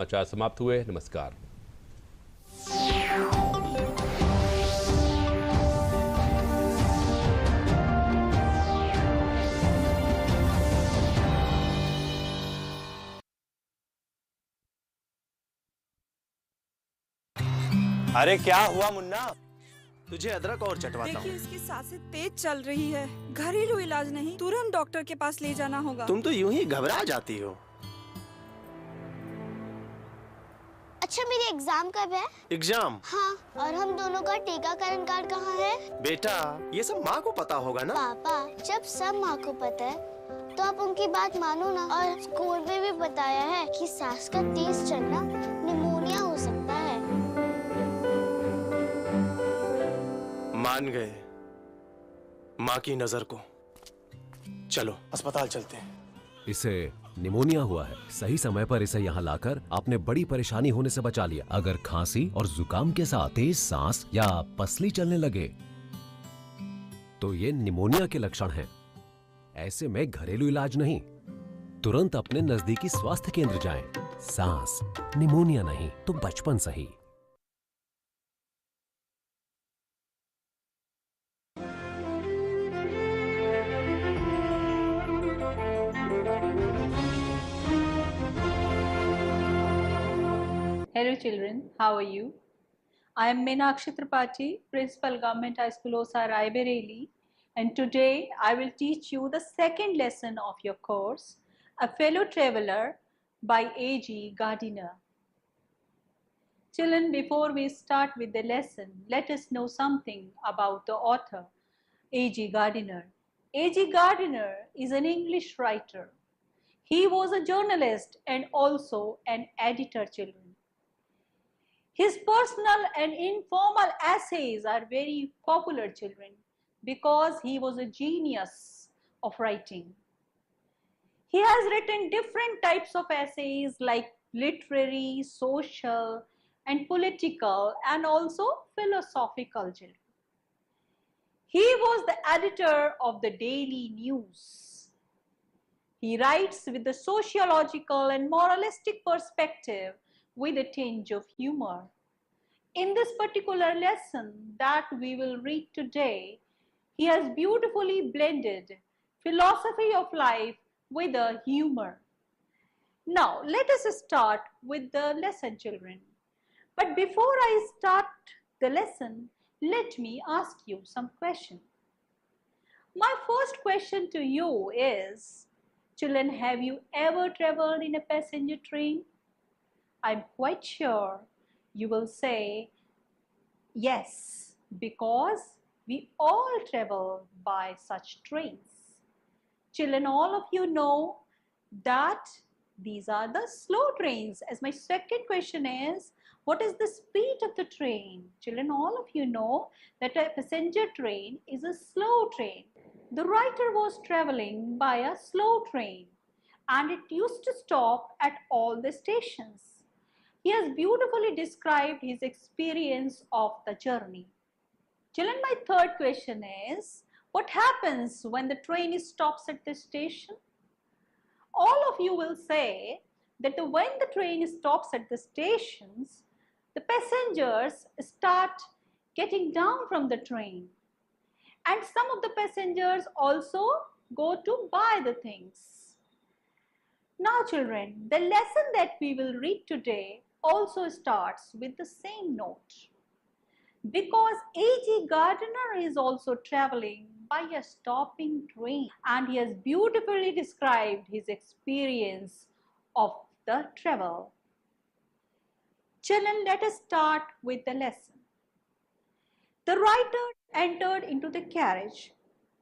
समाचार समाप्त हुए। नमस्कार। अरे क्या हुआ मुन्ना, तुझे अदरक और चटवाता हूँ। देखिए इसकी सांसें तेज चल रही है, घरेलू इलाज नहीं, तुरंत डॉक्टर के पास ले जाना होगा। तुम तो यूं ही घबरा जाती हो। अच्छा मेरी एग्जाम कब है? एग्जाम? हाँ, और हम दोनों का टीकाकरण कार्ड कहाँ है? बेटा ये सब माँ को पता होगा ना। पापा जब सब माँ को पता है तो आप उनकी बात मानो ना। और स्कूल में भी बताया है कि सांस का तेज चलना निमोनिया हो सकता है। मान गए माँ की नजर को। चलो अस्पताल चलते हैं। इसे निमोनिया हुआ है। सही समय पर इसे यहाँ लाकर आपने बड़ी परेशानी होने से बचा लिया। अगर खांसी और जुकाम के साथ तेज सांस या पसली चलने लगे तो ये निमोनिया के लक्षण हैं। ऐसे में घरेलू इलाज नहीं, तुरंत अपने नजदीकी स्वास्थ्य केंद्र जाएं। सांस निमोनिया नहीं तो बचपन सही। Hello children, how are you? I am Meenakshi Tripathi, Principal Government High School Osa Raebareli, and today I will teach you the second lesson of your course, A Fellow Traveler by A.G. Gardiner. Children, before we start with the lesson, let us know something about the author, A.G. Gardiner. A.G. Gardiner is an English writer. He was a journalist and also an editor, children. His personal and informal essays are very popular, children, because he was a genius of writing. He has written different types of essays like literary, social, and political, and also philosophical, children. He was the editor of the Daily News. He writes with a sociological and moralistic perspective with a tinge of humor. In this particular lesson that we will read today, he has beautifully blended philosophy of life with a humor. Now, let us start with the lesson, children. But before I start the lesson, let me ask you some questions. My first question to you is, children, have you ever traveled in a passenger train? I'm quite sure you will say yes, because we all travel by such trains. Children, all of you know that these are the slow trains. As my second question is, what is the speed of the train? Children, all of you know that a passenger train is a slow train. The writer was traveling by a slow train and it used to stop at all the stations. He has beautifully described his experience of the journey. Children, my third question is, what happens when the train stops at the station? All of you will say that when the train stops at the stations, the passengers start getting down from the train. And some of the passengers also go to buy the things. Now children, the lesson that we will read today also starts with the same note. Because A.G. Gardiner is also traveling by a stopping train and he has beautifully described his experience of the travel. Children, let us start with the lesson. The writer entered into the carriage.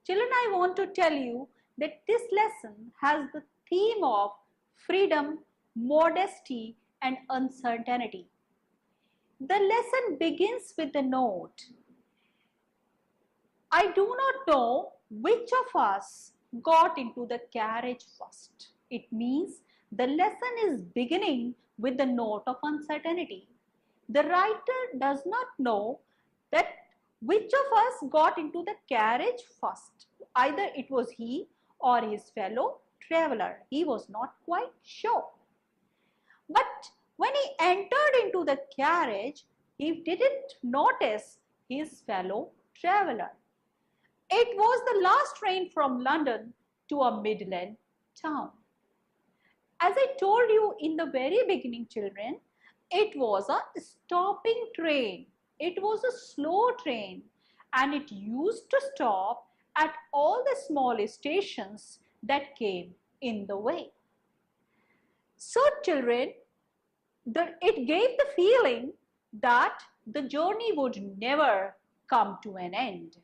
Children, I want to tell you that this lesson has the theme of freedom, modesty, and uncertainty. The lesson begins with the note, I do not know which of us got into the carriage first. It means the lesson is beginning with the note of uncertainty. The writer does not know that which of us got into the carriage first. Either it was he or his fellow traveler. He was not quite sure. But When he entered into the carriage, he didn't notice his fellow traveler. It was the last train from London to a Midland town. As I told you in the very beginning, children, it was a stopping train. It was a slow train, and it used to stop at all the small stations that came in the way. So children, it gave the feeling that the journey would never come to an end,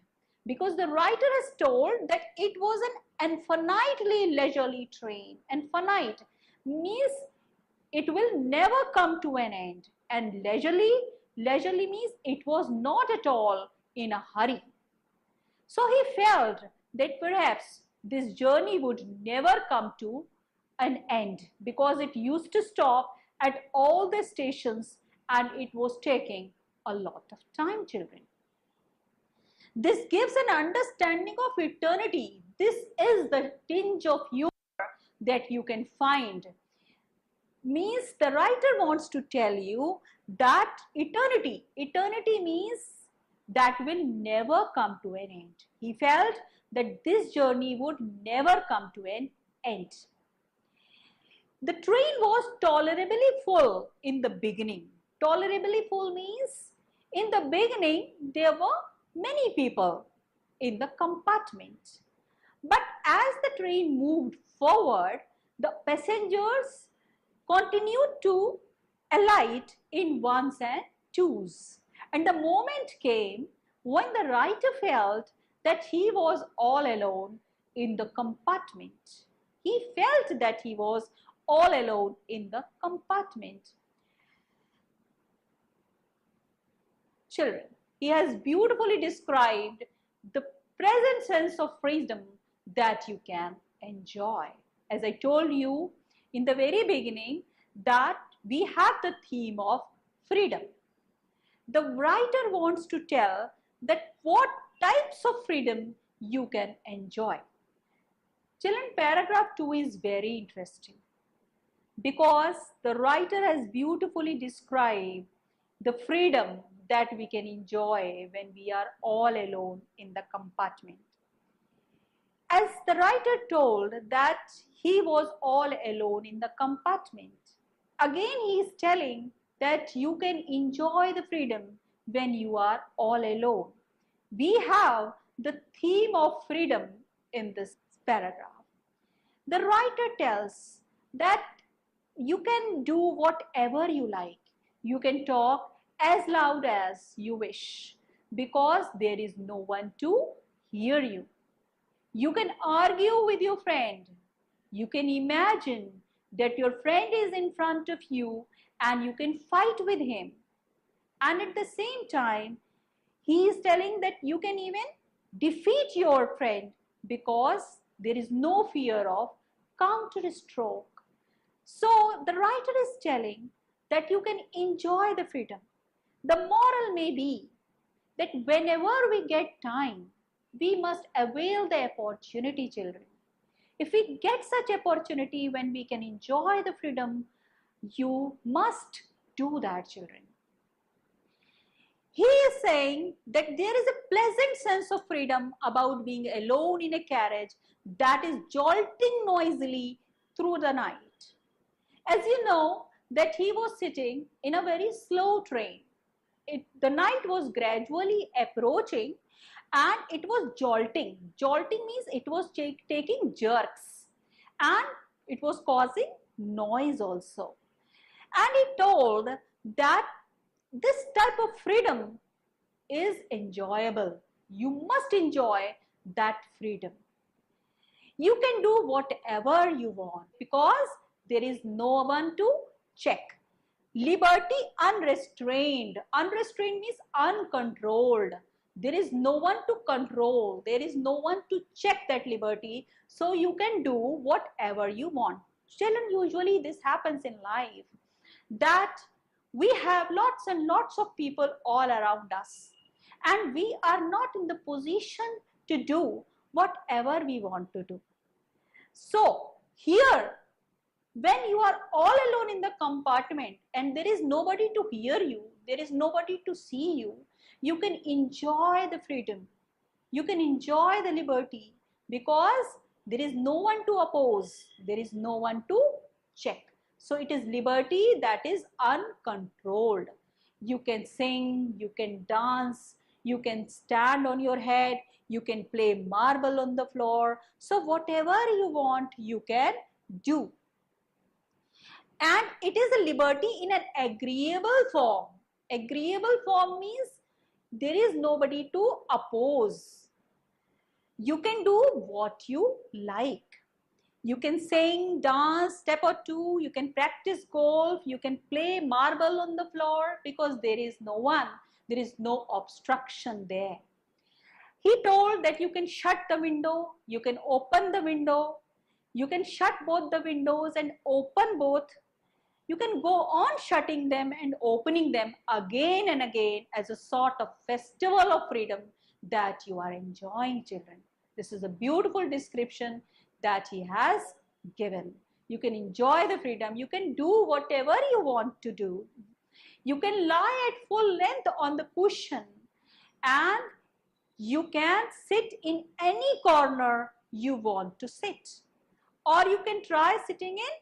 because the writer has told that it was an infinitely leisurely train. Infinite means it will never come to an end, and leisurely means it was not at all in a hurry. So he felt that perhaps this journey would never come to an end, because it used to stop at all the stations and it was taking a lot of time, children. This gives an understanding of eternity. This is the tinge of humor that you can find. Means the writer wants to tell you that eternity means that will never come to an end. He felt that this journey would never come to an end. The train was tolerably full in the beginning. Tolerably full means in the beginning there were many people in the compartment. But as the train moved forward, the passengers continued to alight in ones and twos. And the moment came when the writer felt that he was all alone in the compartment. He felt that he was all alone in the compartment. Children, he has beautifully described the present sense of freedom that you can enjoy. As I told you in the very beginning, that we have the theme of freedom. The writer wants to tell that what types of freedom you can enjoy. Children, paragraph 2 is very interesting, because the writer has beautifully described the freedom that we can enjoy when we are all alone in the compartment. As the writer told that he was all alone in the compartment, again he is telling that you can enjoy the freedom when you are all alone. We have the theme of freedom in this paragraph. The writer tells that you can do whatever you like. You can talk as loud as you wish, because there is no one to hear you. You can argue with your friend. You can imagine that your friend is in front of you and you can fight with him. And at the same time, he is telling that you can even defeat your friend, because there is no fear of counter-stroke. So the writer is telling that you can enjoy the freedom. The moral may be that whenever we get time, we must avail the opportunity, children. If we get such opportunity when we can enjoy the freedom, you must do that, children. He is saying that there is a pleasant sense of freedom about being alone in a carriage that is jolting noisily through the night. As you know, that he was sitting in a very slow train. The night was gradually approaching and it was jolting. Jolting means it was taking jerks and it was causing noise also. And he told that this type of freedom is enjoyable. You must enjoy that freedom. You can do whatever you want because there is no one to check. Liberty unrestrained. Unrestrained means uncontrolled. There is no one to control. There is no one to check that liberty. So you can do whatever you want. Children, usually this happens in life, that we have lots and lots of people all around us and we are not in the position to do whatever we want to do. So here When you are all alone in the compartment and there is nobody to hear you, there is nobody to see you, you can enjoy the freedom. You can enjoy the liberty because there is no one to oppose, there is no one to check. So it is liberty that is uncontrolled. You can sing, you can dance, you can stand on your head, you can play marble on the floor. So whatever you want, you can do. And it is a liberty in an agreeable form. Agreeable form means there is nobody to oppose. You can do what you like. You can sing, dance, step or two, you can practice golf, you can play marble on the floor because there is no one, there is no obstruction there. He told that you can shut the window, you can open the window, you can shut both the windows and open both. You can go on shutting them and opening them again and again as a sort of festival of freedom that you are enjoying, children. This is a beautiful description that he has given. You can enjoy the freedom. You can do whatever you want to do. You can lie at full length on the cushion and you can sit in any corner you want to sit. Or you can try sitting in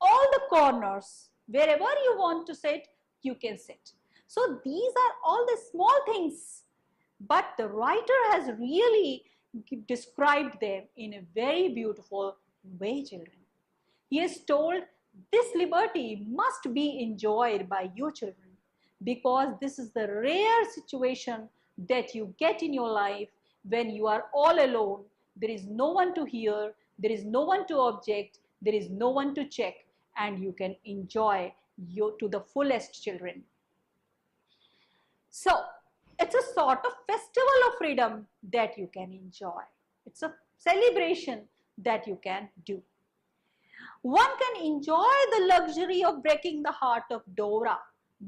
all the corners. Wherever you want to sit, you can sit. So these are all the small things, but the writer has really described them in a very beautiful way, children. He has told this liberty must be enjoyed by you, children, because this is the rare situation that you get in your life when you are all alone. There is no one to hear, there is no one to object, there is no one to check, and you can enjoy you to the fullest, children. So it's a sort of festival of freedom that you can enjoy. It's a celebration that you can do. One can enjoy the luxury of breaking the heart of Dora.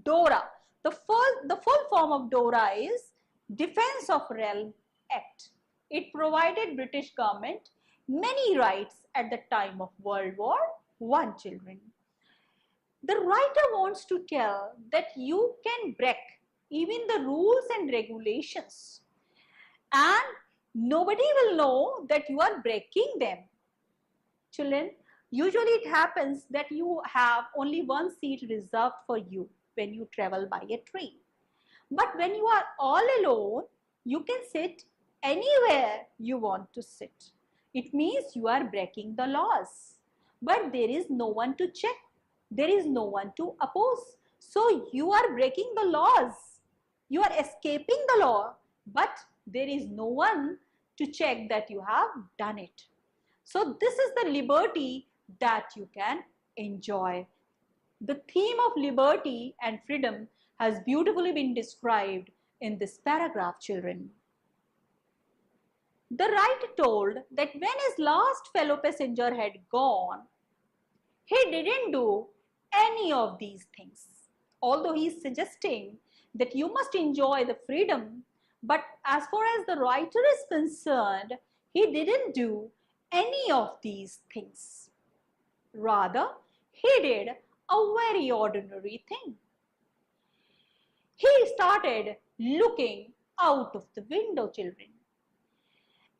Dora, the full form of Dora is Defense of Realm Act. It provided British government many rights at the time of World War I, children. The writer wants to tell that you can break even the rules and regulations and nobody will know that you are breaking them. Children, usually it happens that you have only one seat reserved for you when you travel by a train. But when you are all alone, you can sit anywhere you want to sit. It means you are breaking the laws. But there is no one to check. There is no one to oppose. So you are breaking the laws. You are escaping the law, but there is no one to check that you have done it. So this is the liberty that you can enjoy. The theme of liberty and freedom has beautifully been described in this paragraph, children. The writer told that when his last fellow passenger had gone, he didn't do any of these things. Although he is suggesting that you must enjoy the freedom, but as far as the writer is concerned, he didn't do any of these things. Rather, he did a very ordinary thing. He started looking out of the window, children.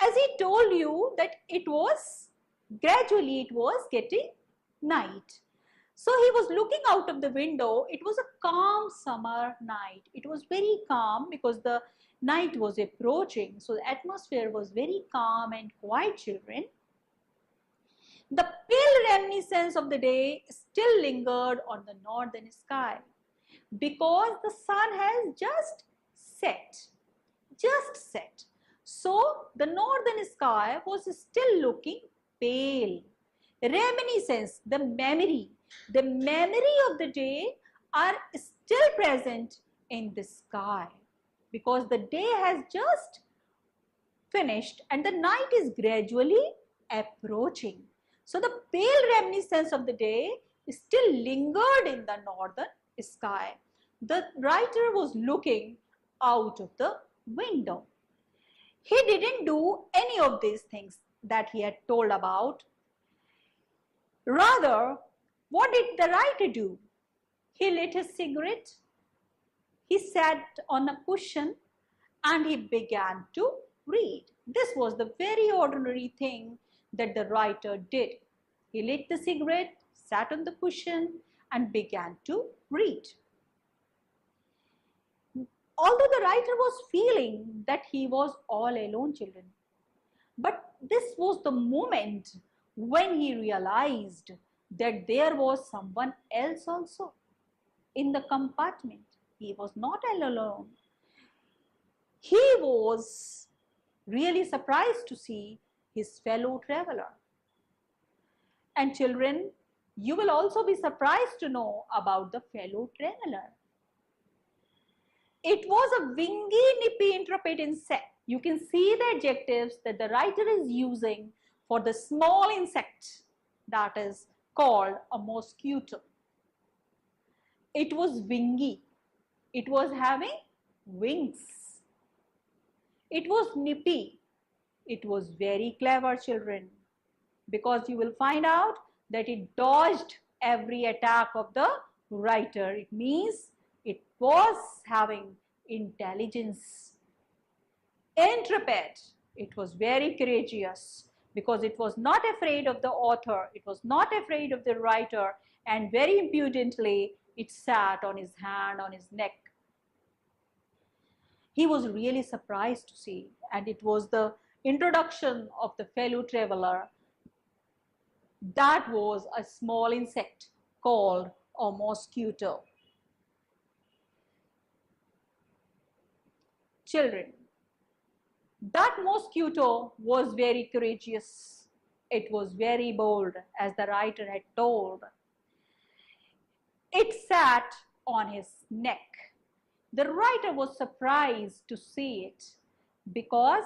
As he told you that gradually it was getting night. So he was looking out of the window. It was a calm summer night. It was very calm because the night was approaching. So the atmosphere was very calm and quiet, children. The pale reminiscence of the day still lingered on the northern sky because the sun has just set. So the northern sky was still looking pale. Reminiscence, the memory of the day are still present in the sky because the day has just finished and the night is gradually approaching. So the pale reminiscence of the day still lingered in the northern sky. The writer was looking out of the window. He didn't do any of these things that he had told about. Rather, what did the writer do? He lit his cigarette, he sat on a cushion, and he began to read. This was the very ordinary thing that the writer did. He lit the cigarette, sat on the cushion, and began to read. Although the writer was feeling that he was all alone, children, but this was the moment when he realized that there was someone else also in the compartment. He was not alone. He was really surprised to see his fellow traveler. And children, you will also be surprised to know about the fellow traveler. It was a wingy, nippy, intrepid insect. You can see the adjectives that the writer is using for the small insect that is called a mosquito. It was wingy. It was having wings. It was nippy. It was very clever, children, because you will find out that it dodged every attack of the writer. It means it was having intelligence. Intrepid. It was very courageous because it was not afraid of the author. It was not afraid of the writer, and very impudently it sat on his hand, on his neck. He was really surprised to see, and it was the introduction of the fellow traveler. That was a small insect called a mosquito. Children, that mosquito was very courageous. It was very bold, as the writer had told. It sat on his neck. The writer was surprised to see it because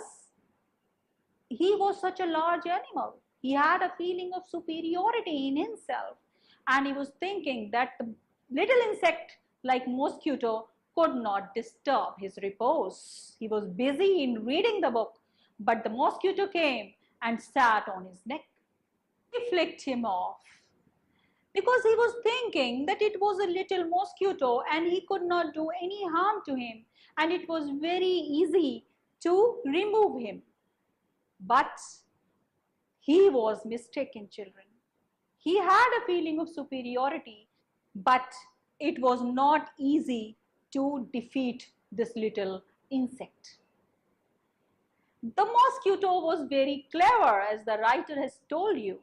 he was such a large animal. He had a feeling of superiority in himself, and he was thinking that the little insect like mosquito could not disturb his repose. He was busy in reading the book, but the mosquito came and sat on his neck. He flicked him off because he was thinking that it was a little mosquito and he could not do any harm to him, and it was very easy to remove him. But he was mistaken, children. He had a feeling of superiority, but it was not easy to defeat this little insect. The mosquito was very clever, as the writer has told you.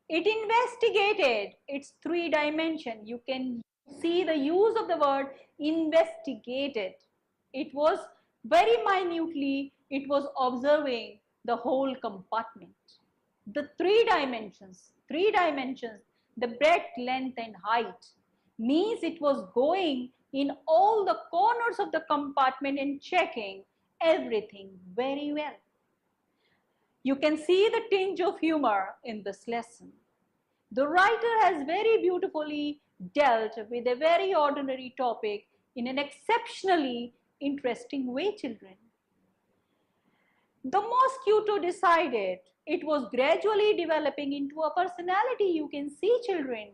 It investigated its three dimension. You can see the use of the word investigated. It was very minutely, it was observing the whole compartment. The three dimensions, the breadth, length and height, means it was going in all the corners of the compartment and checking everything very well. You can see the tinge of humor in this lesson. The writer has very beautifully dealt with a very ordinary topic in an exceptionally interesting way, children. The mosquito decided it was gradually developing into a personality. You can see, children.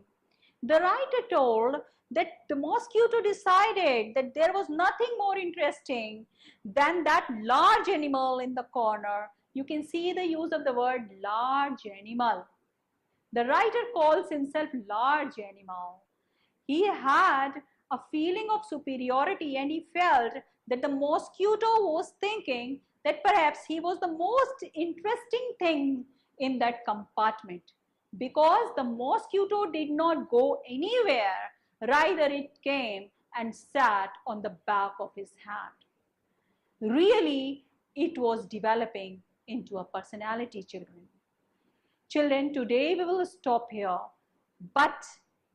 The writer told that the mosquito decided that there was nothing more interesting than that large animal in the corner. You can see the use of the word large animal. The writer calls himself large animal. He had a feeling of superiority, and he felt that the mosquito was thinking that perhaps he was the most interesting thing in that compartment, because the mosquito did not go anywhere. Rather, it came and sat on the back of his hand. Really, it was developing into a personality, children. Children, today we will stop here, but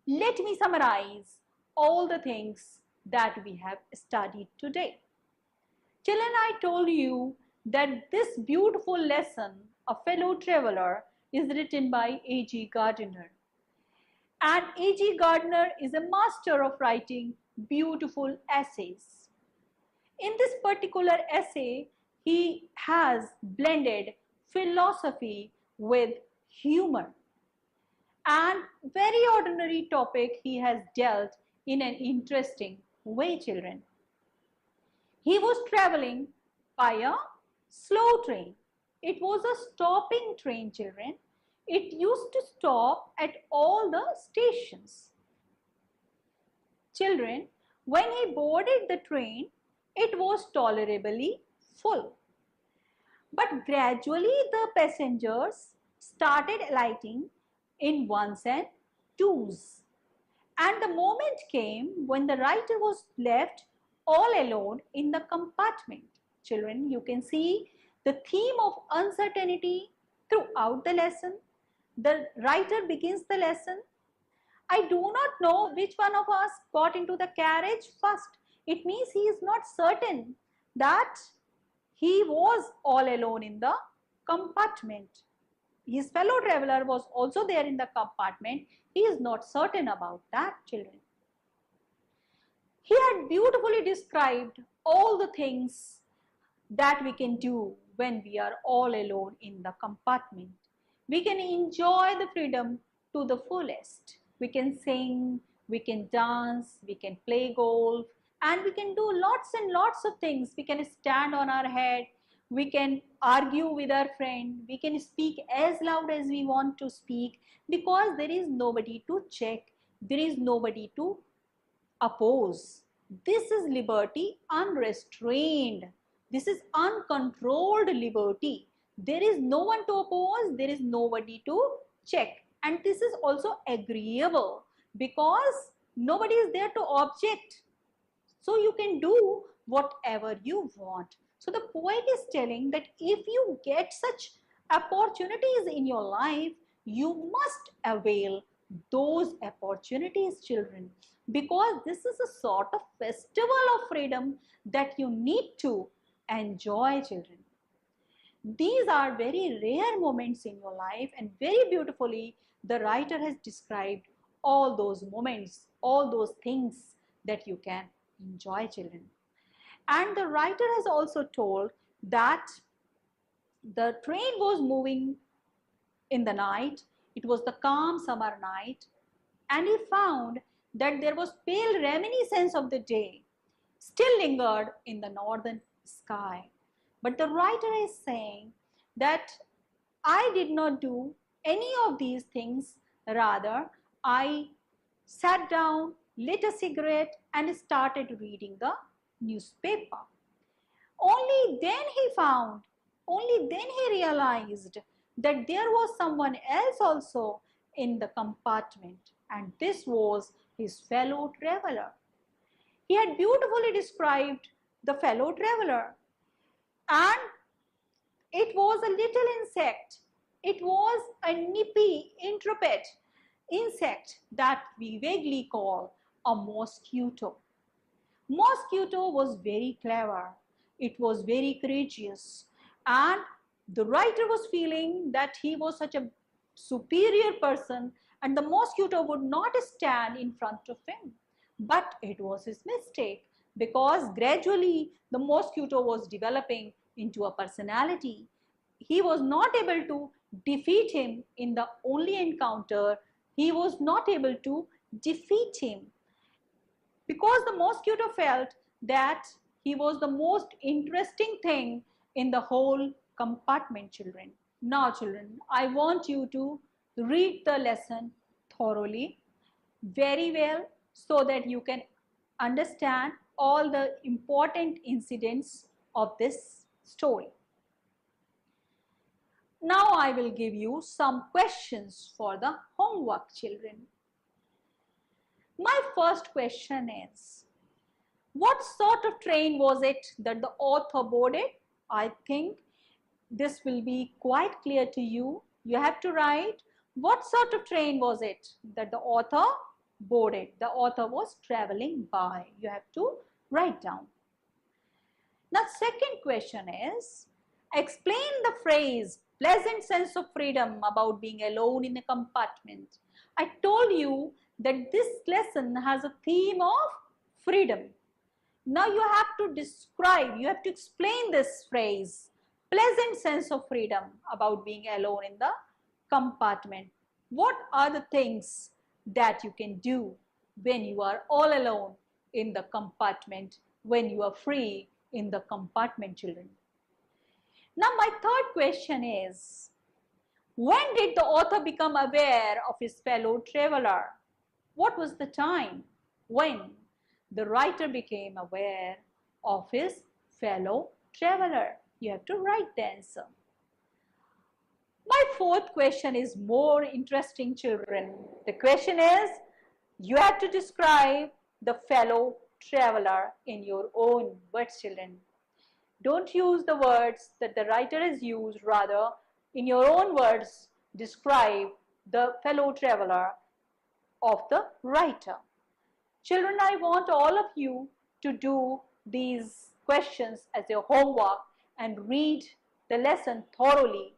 let me summarize all the things that we have studied today. Children, I told you that this beautiful lesson, A Fellow Traveler, is written by A.G. Gardiner. And A.G. Gardiner is a master of writing beautiful essays. In this particular essay, he has blended philosophy with humor. and very ordinary topic he has dealt in an interesting way, children. He was traveling by a slow train. It was a stopping train, children. It used to stop at all the stations. Children, when he boarded the train, it was tolerably full. But gradually the passengers started alighting in ones and twos. And the moment came when the writer was left all alone in the compartment. Children, you can see the theme of uncertainty throughout the lesson. The writer begins the lesson. I do not know which one of us got into the carriage first. It means he is not certain that he was all alone in the compartment. His fellow traveler was also there in the compartment. He is not certain about that, children. He had beautifully described all the things that we can do when we are all alone in the compartment. We can enjoy the freedom to the fullest. We can sing, we can dance, we can play golf, and we can do lots and lots of things. We can stand on our head, we can argue with our friend, we can speak as loud as we want to speak, because there is nobody to check, there is nobody to oppose. This is liberty unrestrained. This is uncontrolled liberty. There is no one to oppose, there is nobody to check. And this is also agreeable because nobody is there to object. So you can do whatever you want. So the poet is telling that if you get such opportunities in your life, you must avail those opportunities, children, because this is a sort of festival of freedom that you need to enjoy, children. These are very rare moments in your life, and very beautifully the writer has described all those moments, all those things that you can enjoy, children. And the writer has also told that the train was moving in the night. It was the calm summer night, and he found that there was pale reminiscence of the day still lingered in the northern sky. But the writer is saying that I did not do any of these things. Rather, I sat down, lit a cigarette, and started reading the newspaper. Only then he realized that there was someone else also in the compartment, and this was his fellow traveler. He had beautifully described the fellow traveler, and it was a little insect. It was a nippy, intrepid insect that we vaguely call a mosquito. Mosquito was very clever. It was very courageous, and the writer was feeling that he was such a superior person and the mosquito would not stand in front of him. But it was his mistake, because gradually the mosquito was developing into a personality. He was not able to defeat him in the only encounter. He was not able to defeat him because the mosquito felt that he was the most interesting thing in the whole compartment, children. Now, children, I want you to read the lesson thoroughly, very well, so that you can understand all the important incidents of this story. Now I will give you some questions for the homework, children. My first question is, what sort of train was it that the author boarded? I think this will be quite clear to you. You have to write what sort of train was it that the author boarded. The author was traveling by. You have to write down. Now, second question is, explain the phrase pleasant sense of freedom about being alone in a compartment. I told you that this lesson has a theme of freedom. Now you have to describe, you have to explain this phrase, pleasant sense of freedom about being alone in the compartment. What are the things that you can do when you are all alone in the compartment, when you are free in the compartment, children? Now, my third question is, when did the author become aware of his fellow traveler? What was the time when the writer became aware of his fellow traveler? You have to write the answer. My fourth question is more interesting, children. The question is, you have to describe the fellow traveler in your own words, children. Don't use the words that the writer has used, rather, in your own words, describe the fellow traveler of the writer. Children, I want all of you to do these questions as your homework and read the lesson thoroughly.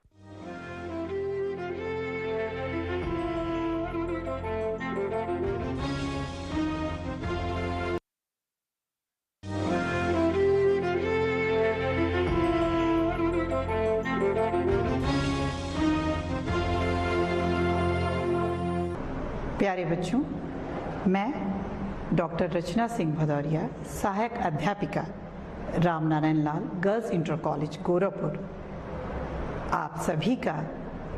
प्यारे बच्चों, मैं doctor रचना सिंह भदौरिया, सहायक अध्यापिका रामनारायण लाल girls inter college Gorakhpur, आप सभी का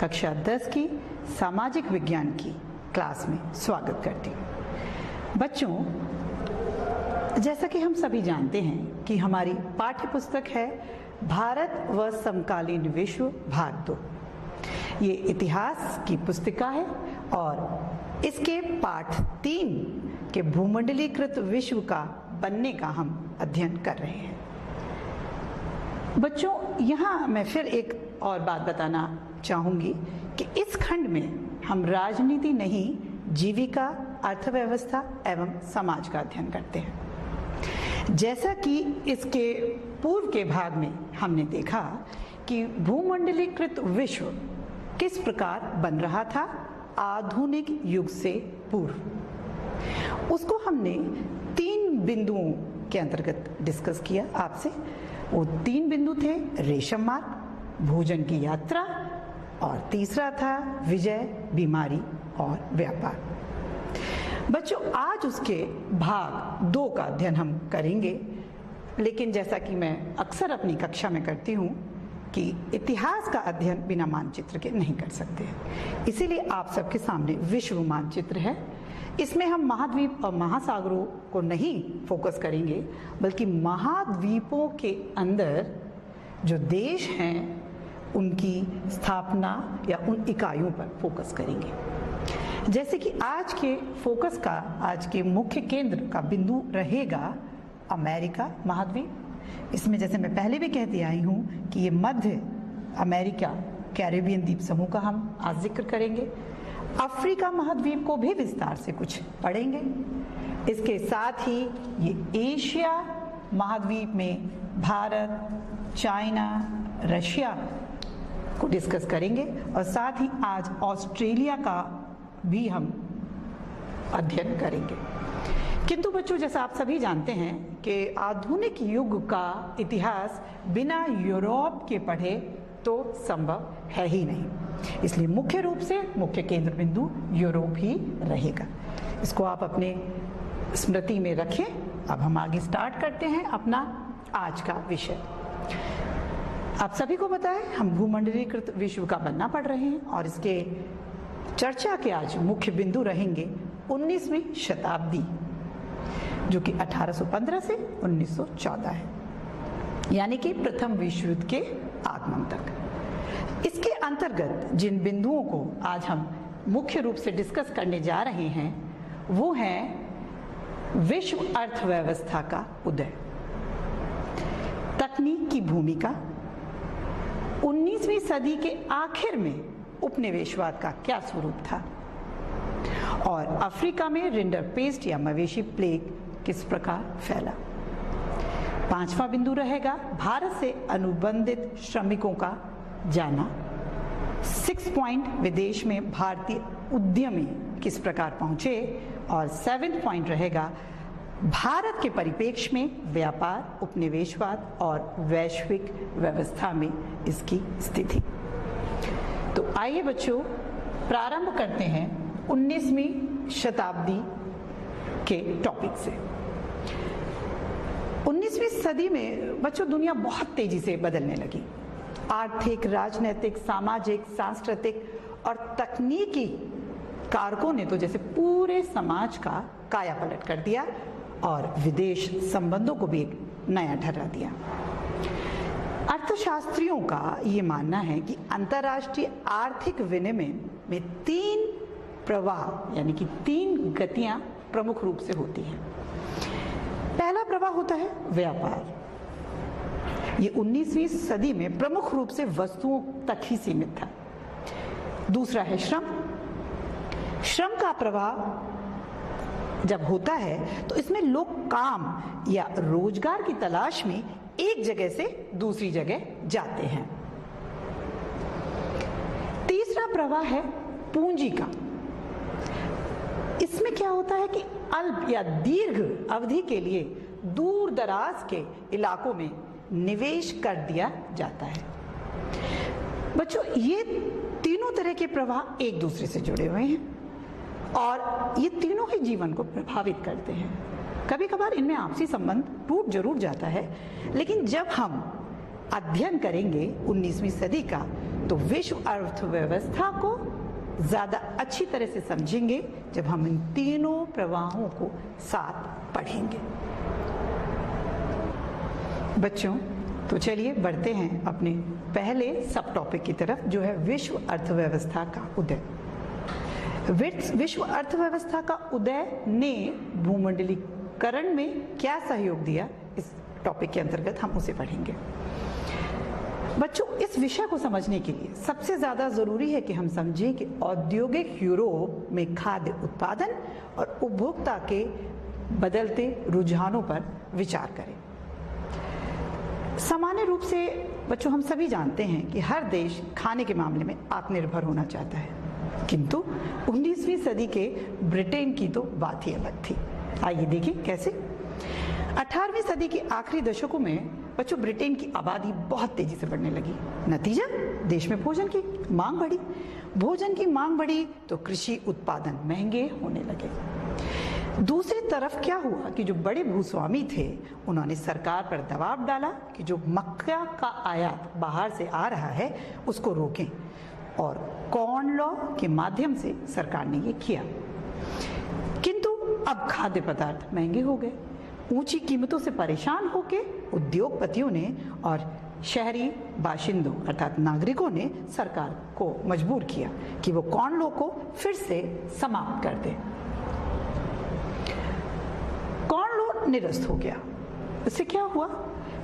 कक्षा 10 की सामाजिक विज्ञान की क्लास में स्वागत करती हूँ। बच्चों, जैसा कि हम सभी जानते हैं कि हमारी पाठ्य पुस्तक है भारत व समकालीन विश्व भाग 2। ये इतिहास की पुस्तिका है और इसके पाठ 3 के भूमंडलीकृत विश्व का बनने का हम अध्ययन कर रहे हैं। बच्चों, यहाँ मैं फिर एक और बात बताना चाहूँगी कि इस खंड में हम राजनीति नहीं, जीविका, अर्थव्यवस्था एवं समाज का अध्ययन करते हैं। जैसा कि इसके पूर्व के भाग में हमने देखा कि भूमंडलीकृत विश्व किस प्रकार बन रहा था आधुनिक युग से पूर्व, उसको हमने 3 बिंदुओं के अंतर्गत डिस्कस किया आपसे। वो 3 बिंदु थे रेशम मार्ग, भोजन की यात्रा और तीसरा था विजय, बीमारी और व्यापार। बच्चों, आज उसके भाग 2 का अध्ययन हम करेंगे, लेकिन जैसा कि मैं अक्सर अपनी कक्षा में करती हूँ कि इतिहास का अध्ययन बिना मानचित्र के नहीं कर सकते, इसीलिए आप सबके सामने विश्व मानचित्र है। इसमें हम महाद्वीप और महासागरों को नहीं फोकस करेंगे, बल्कि महाद्वीपों के अंदर जो देश हैं उनकी स्थापना या उन इकाइयों पर फोकस करेंगे। जैसे कि आज के फोकस का, आज के मुख्य केंद्र का बिंदु रहेगा अमेरिका महाद्वीप। इसमें जैसे मैं पहले भी कहती आई हूँ कि ये मध्य अमेरिका कैरेबियन द्वीप समूह का हम आज जिक्र करेंगे। अफ्रीका महाद्वीप को भी विस्तार से कुछ पढ़ेंगे। इसके साथ ही ये एशिया महाद्वीप में भारत, चाइना, रशिया को डिस्कस करेंगे और साथ ही आज ऑस्ट्रेलिया का भी हम अध्ययन करेंगे। किंतु बच्चों, जैसा आप सभी जानते हैं कि आधुनिक युग का इतिहास बिना यूरोप के पढ़े तो संभव है ही नहीं, इसलिए मुख्य रूप से मुख्य केंद्र बिंदु यूरोप ही रहेगा। इसको आप अपने स्मृति में रखें। अब हम आगे स्टार्ट करते हैं अपना आज का विषय। आप सभी को पता है हम भूमंडलीकृत विश्व का बनना पढ़ रहे हैं और इसके चर्चा के आज मुख्य बिंदु रहेंगे 19वीं शताब्दी, जो कि 1815 से 1914 है, यानी कि प्रथम विश्व युद्ध के आगमन तक। इसके अंतर्गत जिन बिंदुओं को आज हम मुख्य रूप से डिस्कस करने जा रहे हैं वो हैं विश्व अर्थव्यवस्था का उदय, तकनीक की भूमिका, 19वीं सदी के आखिर में उपनिवेशवाद का क्या स्वरूप था और अफ्रीका में रिंडरपेस्ट या मवेशी प्लेग किस प्रकार फैला। 5वां बिंदु रहेगा भारत से अनुबंधित श्रमिकों का जाना। 6 पॉइंट विदेश में भारतीय उद्यमी किस प्रकार पहुंचे और 7 पॉइंट रहेगा भारत के परिप्रेक्ष्य में व्यापार, उपनिवेशवाद और वैश्विक व्यवस्था में इसकी स्थिति। तो आइए बच्चों प्रारंभ करते हैं 19वीं शताब्दी के टॉपिक से। 19वीं सदी में बच्चों दुनिया बहुत तेजी से बदलने लगी। आर्थिक, राजनीतिक, सामाजिक, सांस्कृतिक और तकनीकी कारकों ने तो जैसे पूरे समाज का कायापलट कर दिया और विदेश संबंधों को भी एक नया ठहरा दिया। अर्थशास्त्रियों का ये मानना है कि अंतर्राष्ट्रीय आर्थिक विनिमय में 3 प्रवाह यानी कि 3 गतियां प्रमुख रूप से होती हैं। पहला प्रवाह होता है व्यापार। ये 19वीं सदी में प्रमुख रूप से वस्तुओं तक ही सीमित था। दूसरा है श्रम। श्रम का प्रवाह जब होता है तो इसमें लोग काम या रोजगार की तलाश में एक जगह से दूसरी जगह जाते हैं। तीसरा प्रवाह है पूंजी का। इसमें क्या होता है कि अल्प या दीर्घ अवधि के लिए दूर दराज के इलाकों में निवेश कर दिया जाता है। बच्चों, ये तीनों तरह के प्रवाह एक दूसरे से जुड़े हुए हैं और ये तीनों ही जीवन को प्रभावित करते हैं। कभी कभार इनमें आपसी संबंध टूट जरूर जाता है, लेकिन जब हम अध्ययन करेंगे 19वीं सदी का तो विश्व अर्थव्यवस्था को ज्यादा अच्छी तरह से समझेंगे जब हम इन तीनों प्रवाहों को साथ पढ़ेंगे। बच्चों, तो चलिए बढ़ते हैं अपने पहले सब टॉपिक की तरफ, जो है विश्व अर्थव्यवस्था का उदय। विश्व अर्थव्यवस्था का उदय ने भूमंडलीकरण में क्या सहयोग दिया, इस टॉपिक के अंतर्गत हम उसे पढ़ेंगे। बच्चों, इस विषय को समझने के लिए सबसे ज्यादा जरूरी है कि हम समझें कि औद्योगिक यूरोप में खाद्य उत्पादन और उपभोक्ता के बदलते रुझानों पर विचार करें। सामान्य रूप से बच्चों हम सभी जानते हैं कि हर देश खाने के मामले में आत्मनिर्भर होना चाहता है, किंतु 19वीं सदी के ब्रिटेन की तो बात ही अलग थी। आइए देखें कैसे। 18वीं सदी के आखिरी दशकों में बच्चों ब्रिटेन की आबादी बहुत तेजी से बढ़ने लगी। नतीजा, देश में भोजन की मांग बढ़ी। भोजन की मांग बढ़ी तो कृषि उत्पादन महंगे होने लगे। दूसरी तरफ क्या हुआ कि जो बड़े भूस्वामी थे उन्होंने सरकार पर दबाव डाला कि जो मक्का का आयात बाहर से आ रहा है उसको रोकें, और कॉर्न लॉ के माध्यम से सरकार ने ये किया। किंतु अब खाद्य पदार्थ महंगे हो गए। ऊंची कीमतों से परेशान होकर उद्योगपतियों ने और शहरी बाशिंदों अर्थात नागरिकों ने सरकार को मजबूर किया कि वो कॉर्न लॉ को फिर से समाप्त कर दे। कॉर्न लॉ निरस्त हो गया। इससे क्या हुआ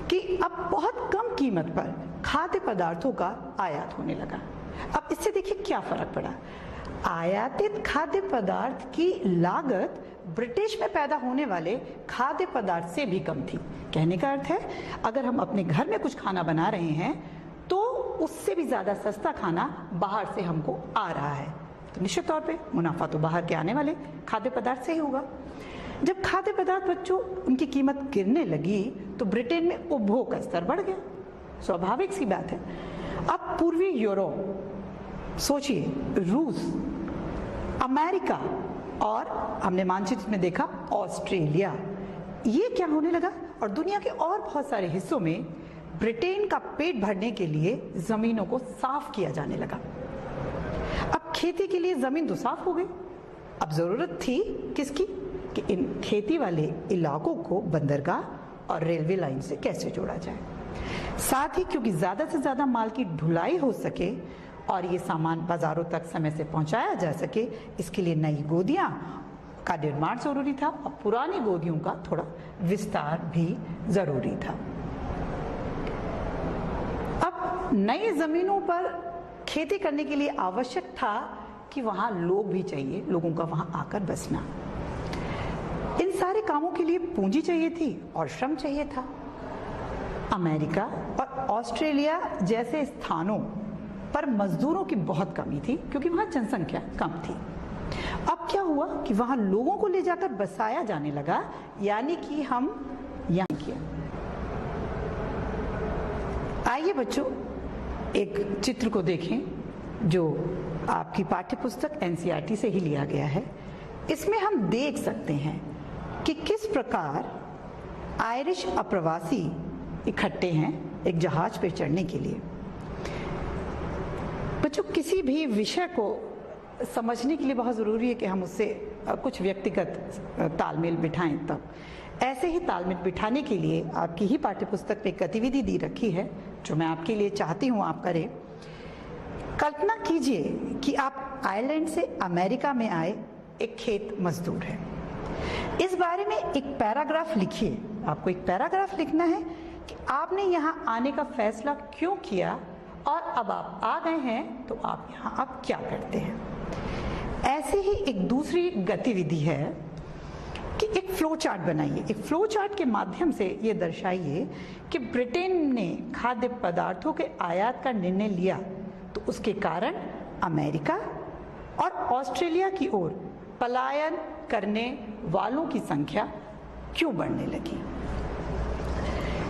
कि अब बहुत कम कीमत पर खाद्य पदार्थों का आयात होने लगा। अब इससे देखिए क्या फर्क पड़ा। आयातित खाद्य पदार्थ की लागत ब्रिटिश में पैदा होने वाले खाद्य पदार्थ से भी कम थी। कहने का अर्थ है, अगर हम अपने घर में कुछ खाना बना रहे हैं तो उससे भी ज्यादा सस्ता खाना बाहर से हमको आ रहा है, तो निश्चित तौर पे मुनाफा तो बाहर के आने वाले खाद्य पदार्थ से ही होगा। जब खाद्य पदार्थ बच्चों उनकी कीमत गिरने लगी तो ब्रिटेन में उपभोग का स्तर बढ़ गया। स्वाभाविक सी बात है। अब पूर्वी यूरोप, सोचिए रूस, अमेरिका और हमने मानचित्र में देखा ऑस्ट्रेलिया, ये क्या होने लगा, और दुनिया के और बहुत सारे हिस्सों में ब्रिटेन का पेट भरने के लिए जमीनों को साफ किया जाने लगा। अब खेती के लिए जमीन तो साफ हो गई। अब जरूरत थी किसकी, कि इन खेती वाले इलाकों को बंदरगाह और रेलवे लाइन से कैसे जोड़ा जाए। साथ ही क्योंकि ज्यादा से ज्यादा माल की ढुलाई हो सके और ये सामान बाजारों तक समय से पहुंचाया जा सके, इसके लिए नई गोदियां का निर्माण जरूरी था और पुरानी गोदियों का थोड़ा विस्तार भी जरूरी था। अब नई जमीनों पर खेती करने के लिए आवश्यक था कि वहां लोग भी चाहिए, लोगों का वहां आकर बसना। इन सारे कामों के लिए पूंजी चाहिए थी और श्रम चाहिए था। अमेरिका और ऑस्ट्रेलिया जैसे स्थानों पर मजदूरों की बहुत कमी थी क्योंकि वहां जनसंख्या कम थी। अब क्या हुआ कि वहां लोगों को ले जाकर बसाया जाने लगा, यानी कि हम यहां किया। आइए बच्चों एक चित्र को देखें जो आपकी पाठ्यपुस्तक एनसीईआरटी से ही लिया गया है। इसमें हम देख सकते हैं कि किस प्रकार आयरिश अप्रवासी इकट्ठे हैं एक जहाज पर चढ़ने के लिए। बच्चों, किसी भी विषय को समझने के लिए बहुत ज़रूरी है कि हम उससे कुछ व्यक्तिगत तालमेल बिठाएं। तब ऐसे ही तालमेल बिठाने के लिए आपकी ही पाठ्यपुस्तक में एक गतिविधि दी रखी है जो मैं आपके लिए चाहती हूँ आप करें। कल्पना कीजिए कि आप आयरलैंड से अमेरिका में आए एक खेत मजदूर हैं। इस बारे में एक पैराग्राफ लिखिए। आपको एक पैराग्राफ लिखना है कि आपने यहाँ आने का फैसला क्यों किया और अब आप आ गए हैं तो आप यहाँ अब क्या करते हैं। ऐसे ही एक दूसरी गतिविधि है कि एक फ्लो चार्ट बनाइए। एक फ्लो चार्ट के माध्यम से ये दर्शाइए कि ब्रिटेन ने खाद्य पदार्थों के आयात का निर्णय लिया तो उसके कारण अमेरिका और ऑस्ट्रेलिया की ओर पलायन करने वालों की संख्या क्यों बढ़ने लगी।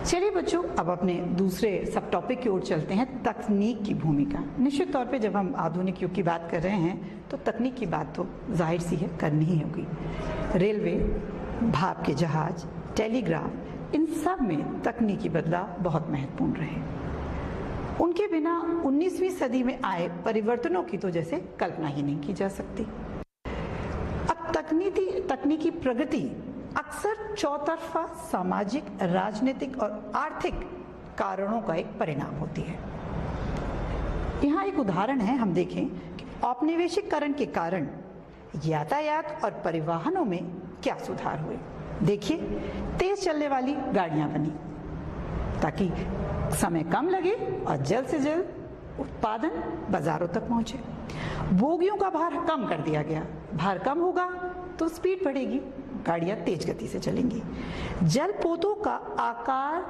चलिए बच्चों, अब अपने दूसरे सब टॉपिक की ओर चलते हैं, तकनीक की भूमिका। निश्चित तौर पे जब हम आधुनिक युग की बात कर रहे हैं तो तकनीक की बात तो जाहिर सी है करनी ही होगी। रेलवे, भाप के जहाज, टेलीग्राफ, इन सब में तकनीकी बदलाव बहुत महत्वपूर्ण रहे। उनके बिना 19वीं सदी में आए परिवर्तनों की तो जैसे कल्पना ही नहीं की जा सकती। अब तकनीकी प्रगति अक्सर चौतरफा सामाजिक, राजनीतिक और आर्थिक कारणों का एक परिणाम होती है। यहाँ एक उदाहरण है, हम देखें कि औपनिवेशिकरण के कारण यातायात और परिवहनों में क्या सुधार हुए। देखिए, तेज चलने वाली गाड़ियां बनी ताकि समय कम लगे और जल्द से जल्द उत्पादन बाजारों तक पहुंचे। बोगियों का भार कम कर दिया गया। भार कम होगा तो स्पीड बढ़ेगी, गाड़ियां तेज गति से चलेंगी। जलपोतों का आकार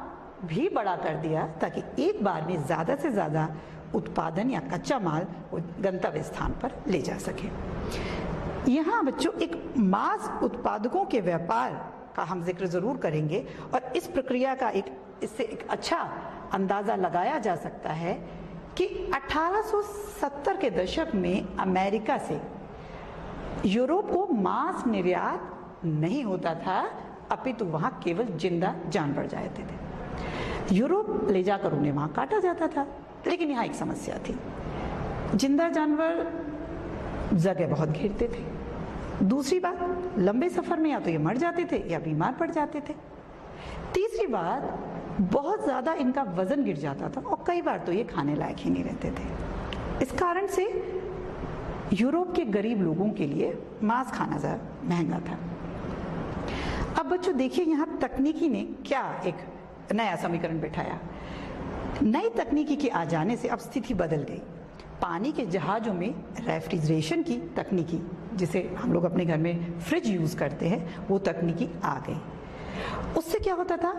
भी बड़ा कर दिया ताकि एक बार में ज्यादा से ज्यादा उत्पादन या कच्चा माल गंतव्य स्थान पर ले जा सके। यहाँ बच्चों एक मांस उत्पादकों के व्यापार का हम जिक्र जरूर करेंगे और इस प्रक्रिया का इससे एक अच्छा अंदाजा लगाया जा सकता है कि 1870 के दशक में अमेरिका से यूरोप को मांस निर्यात नहीं होता था, अपितु वहां केवल जिंदा जानवर जाते थे। यूरोप ले जाकर उन्हें वहां काटा जाता था, लेकिन यहाँ एक समस्या थी। जिंदा जानवर जगह बहुत घेरते थे। दूसरी बात, लंबे सफर में या तो ये मर जाते थे या बीमार पड़ जाते थे। तीसरी बात, बहुत ज्यादा इनका वजन गिर जाता था और कई बार तो ये खाने लायक ही नहीं रहते थे। इस कारण से यूरोप के गरीब लोगों के लिए मांस खाना ज्यादा महंगा था। अब बच्चों देखिए, यहाँ तकनीकी ने क्या एक नया समीकरण बिठाया। नई तकनीकी के आ जाने से अब स्थिति बदल गई। पानी के जहाजों में रेफ्रिजरेशन की तकनीकी, जिसे हम लोग अपने घर में फ्रिज यूज करते हैं, वो तकनीकी आ गई। उससे क्या होता था,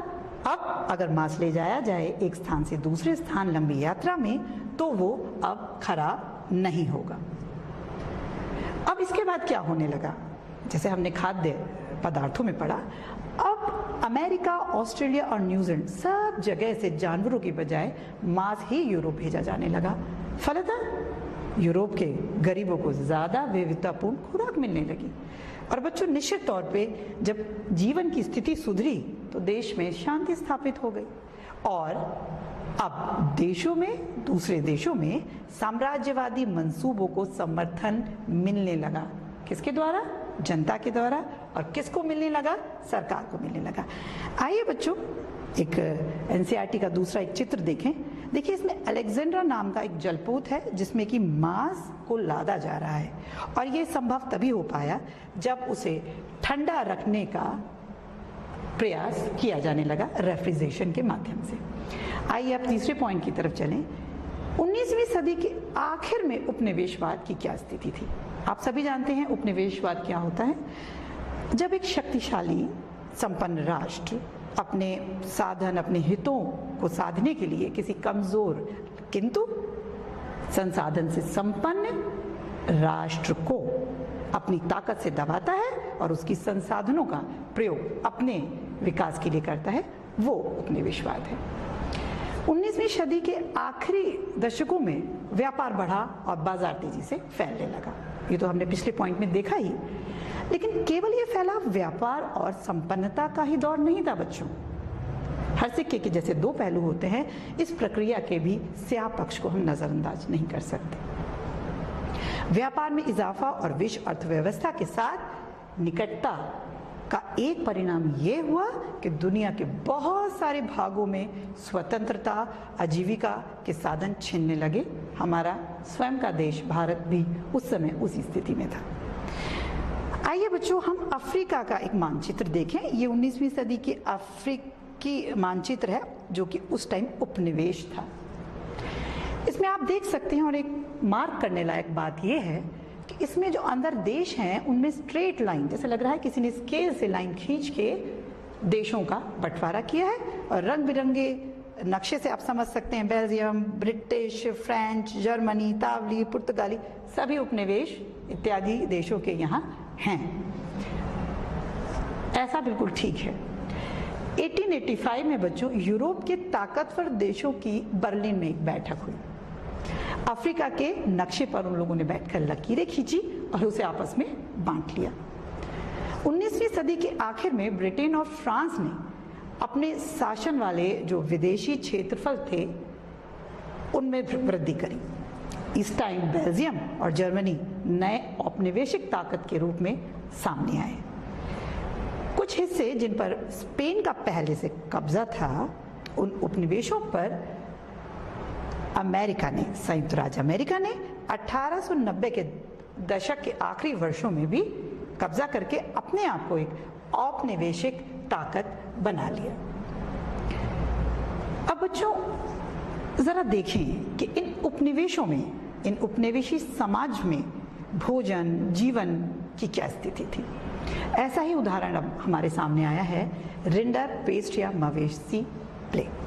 अब अगर मांस ले जाया जाए एक स्थान से दूसरे स्थान लंबी यात्रा में तो वो अब खराब नहीं होगा। अब इसके बाद क्या होने लगा, जैसे हमने खाद्य पदार्थों में पढ़ा, अब अमेरिका, ऑस्ट्रेलिया और न्यूजीलैंड सब जगह से जानवरों की बजाय मांस ही यूरोप भेजा जाने लगा। फलतः यूरोप के गरीबों को ज्यादा विविधतापूर्ण खुराक मिलने लगी। और बच्चों निश्चित तौर पे जब जीवन की स्थिति सुधरी तो देश में शांति स्थापित हो गई और अब देशों में, दूसरे देशों में साम्राज्यवादी मंसूबों को समर्थन मिलने लगा। किसके द्वारा? जनता के द्वारा। और किसको मिलने लगा? सरकार को मिलने लगा। आइए बच्चों एक एनसीईआरटी का दूसरा एक चित्र देखें। देखिए, इसमें अलेक्जेंड्रा नाम का एक जलपोत है जिसमें कि मांस को लादा जा रहा है और ये संभव तभी हो पाया जब उसे ठंडा रखने का प्रयास किया जाने लगा रेफ्रिजरेशन के माध्यम से। आइए अब तीसरे पॉइंट की तरफ चलें। 19वीं सदी के आखिर में उपनिवेशवाद की क्या स्थिति थी? आप सभी जानते हैं उपनिवेशवाद क्या होता है। जब एक शक्तिशाली संपन्न राष्ट्र अपने साधन, अपने हितों को साधने के लिए किसी कमजोर किंतु संसाधन से संपन्न राष्ट्र को अपनी ताकत से दबाता है और उसकी संसाधनों का प्रयोग अपने विकास के लिए करता है, वो उपनिवेशवाद है। 19वीं सदी के आखिरी दशकों में व्यापार बढ़ा और बाजार तेजी से फैलने लगा। ये तो हमने पिछले पॉइंट में देखा ही, लेकिन केवल ये फैलाव व्यापार और संपन्नता का ही दौर नहीं था बच्चों। हर सिक्के के जैसे दो पहलू होते हैं, इस प्रक्रिया के भी स्याह पक्ष को हम नजरअंदाज नहीं कर सकते। व्यापार में इजाफा और विश्व अर्थव्यवस्था के साथ निकटता का एक परिणाम ये हुआ कि दुनिया के बहुत सारे भागों में स्वतंत्रता, आजीविका के साधन छिनने लगे। हमारा स्वयं का देश भारत भी उस समय उसी स्थिति में था। आइए बच्चों, हम अफ्रीका का एक मानचित्र देखें। ये 19वीं सदी की अफ्रीकी मानचित्र है, जो कि उस टाइम उपनिवेश था। इसमें आप देख सकते हैं, और एक मार्क करने लायक बात यह है कि इसमें जो अंदर देश हैं उनमें स्ट्रेट लाइन, जैसे लग रहा है किसी ने स्केल से लाइन खींच के देशों का बंटवारा किया है, और रंग बिरंगे नक्शे से आप समझ सकते हैं Belgium, British, French, Germany, Tawli, पुर्तगाली, सभी उपनिवेश इत्यादि देशों के यहाँ हैं। ऐसा बिल्कुल ठीक है। 1885 में बच्चों यूरोप के ताकतवर देशों की बर्लिन में एक बैठक हुई। अफ्रीका के नक्शे पर उन लोगों ने बैठकर लकीरें खींची और उसे आपस में बांट लिया। 19वीं सदी के आखिर में ब्रिटेन और फ्रांस ने अपने शासन वाले जो विदेशी क्षेत्रफल थे उनमें वृद्धि करी। इस टाइम बेल्जियम और जर्मनी नए औपनिवेशिक ताकत के रूप में सामने आए। कुछ हिस्से जिन पर स्पेन का पहले से कब्जा था, उन उपनिवेशों पर अमेरिका ने, संयुक्त राज्य अमेरिका ने 1890 के दशक के आखिरी वर्षों में भी कब्जा करके अपने आप को एक औपनिवेशिक ताकत बना लिया। अब बच्चों जरा देखें कि इन उपनिवेशों में, इन उपनिवेशी समाज में भोजन, जीवन की क्या स्थिति थी। ऐसा ही उदाहरण अब हमारे सामने आया है रिंडर पेस्ट या मवेशी प्लेग।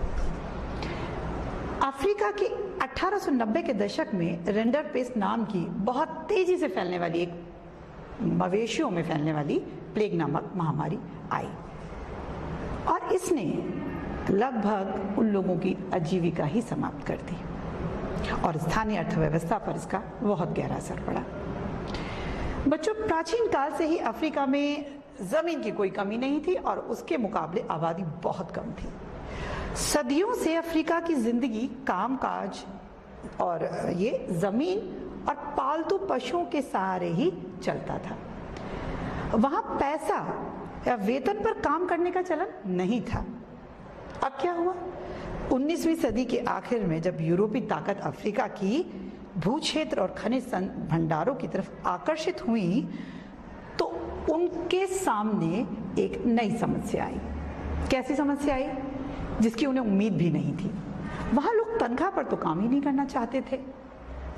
अफ्रीका के 1890 के दशक में रिंडर पेस्ट नाम की बहुत तेजी से फैलने वाली, एक मवेशियों में फैलने वाली प्लेग नामक महामारी आई, और इसने लगभग उन लोगों की आजीविका ही समाप्त कर दी और स्थानीय अर्थव्यवस्था पर इसका बहुत गहरा असर पड़ा। बच्चों, प्राचीन काल से ही अफ्रीका में जमीन की कोई कमी नहीं थी और उसके मुकाबले आबादी बहुत कम थी। सदियों से अफ्रीका की जिंदगी कामकाज और ये जमीन और पालतू पशुओं के सहारे ही चलता था। वहां पैसा या वेतन पर काम करने का चलन नहीं था। अब क्या हुआ? 19वीं सदी के आखिर में जब यूरोपीय ताकत अफ्रीका की भूक्षेत्र और खनिज भंडारों की तरफ आकर्षित हुई, तो उनके सामने एक नई समस्या आई। कैसी समस्या आई? जिसकी उन्हें उम्मीद भी नहीं थी। वहां लोग तनख्वाह पर तो काम ही नहीं करना चाहते थे।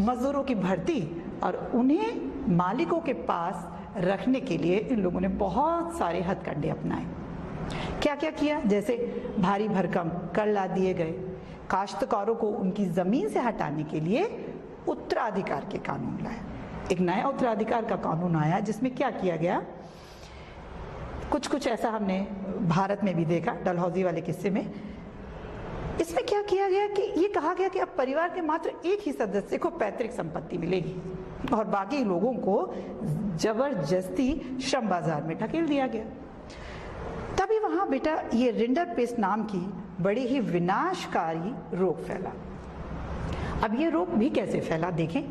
मजदूरों की भर्ती और उन्हें मालिकों के पास रखने के लिए इन लोगों ने बहुत सारे हथकंडे अपनाए। क्या क्या किया? जैसे भारी भरकम कर ला दिए गए। काश्तकारों को उनकी जमीन से हटाने के लिए उत्तराधिकार के कानून लाया। एक नया उत्तराधिकार का कानून आया जिसमें क्या किया गया, कुछ ऐसा हमने भारत में भी देखा डलहौजी वाले किस्से में। इसमें क्या किया गया कि ये कहा गया कि अब परिवार के मात्र एक ही सदस्य को पैतृक संपत्ति मिलेगी और बाकी लोगों को जबरदस्ती श्रम बाजार में ढकेल दिया गया। तभी वहां बेटा ये रिंडर पेस्ट नाम की बड़ी ही विनाशकारी रोग फैला। अब ये रोग भी कैसे फैला देखें।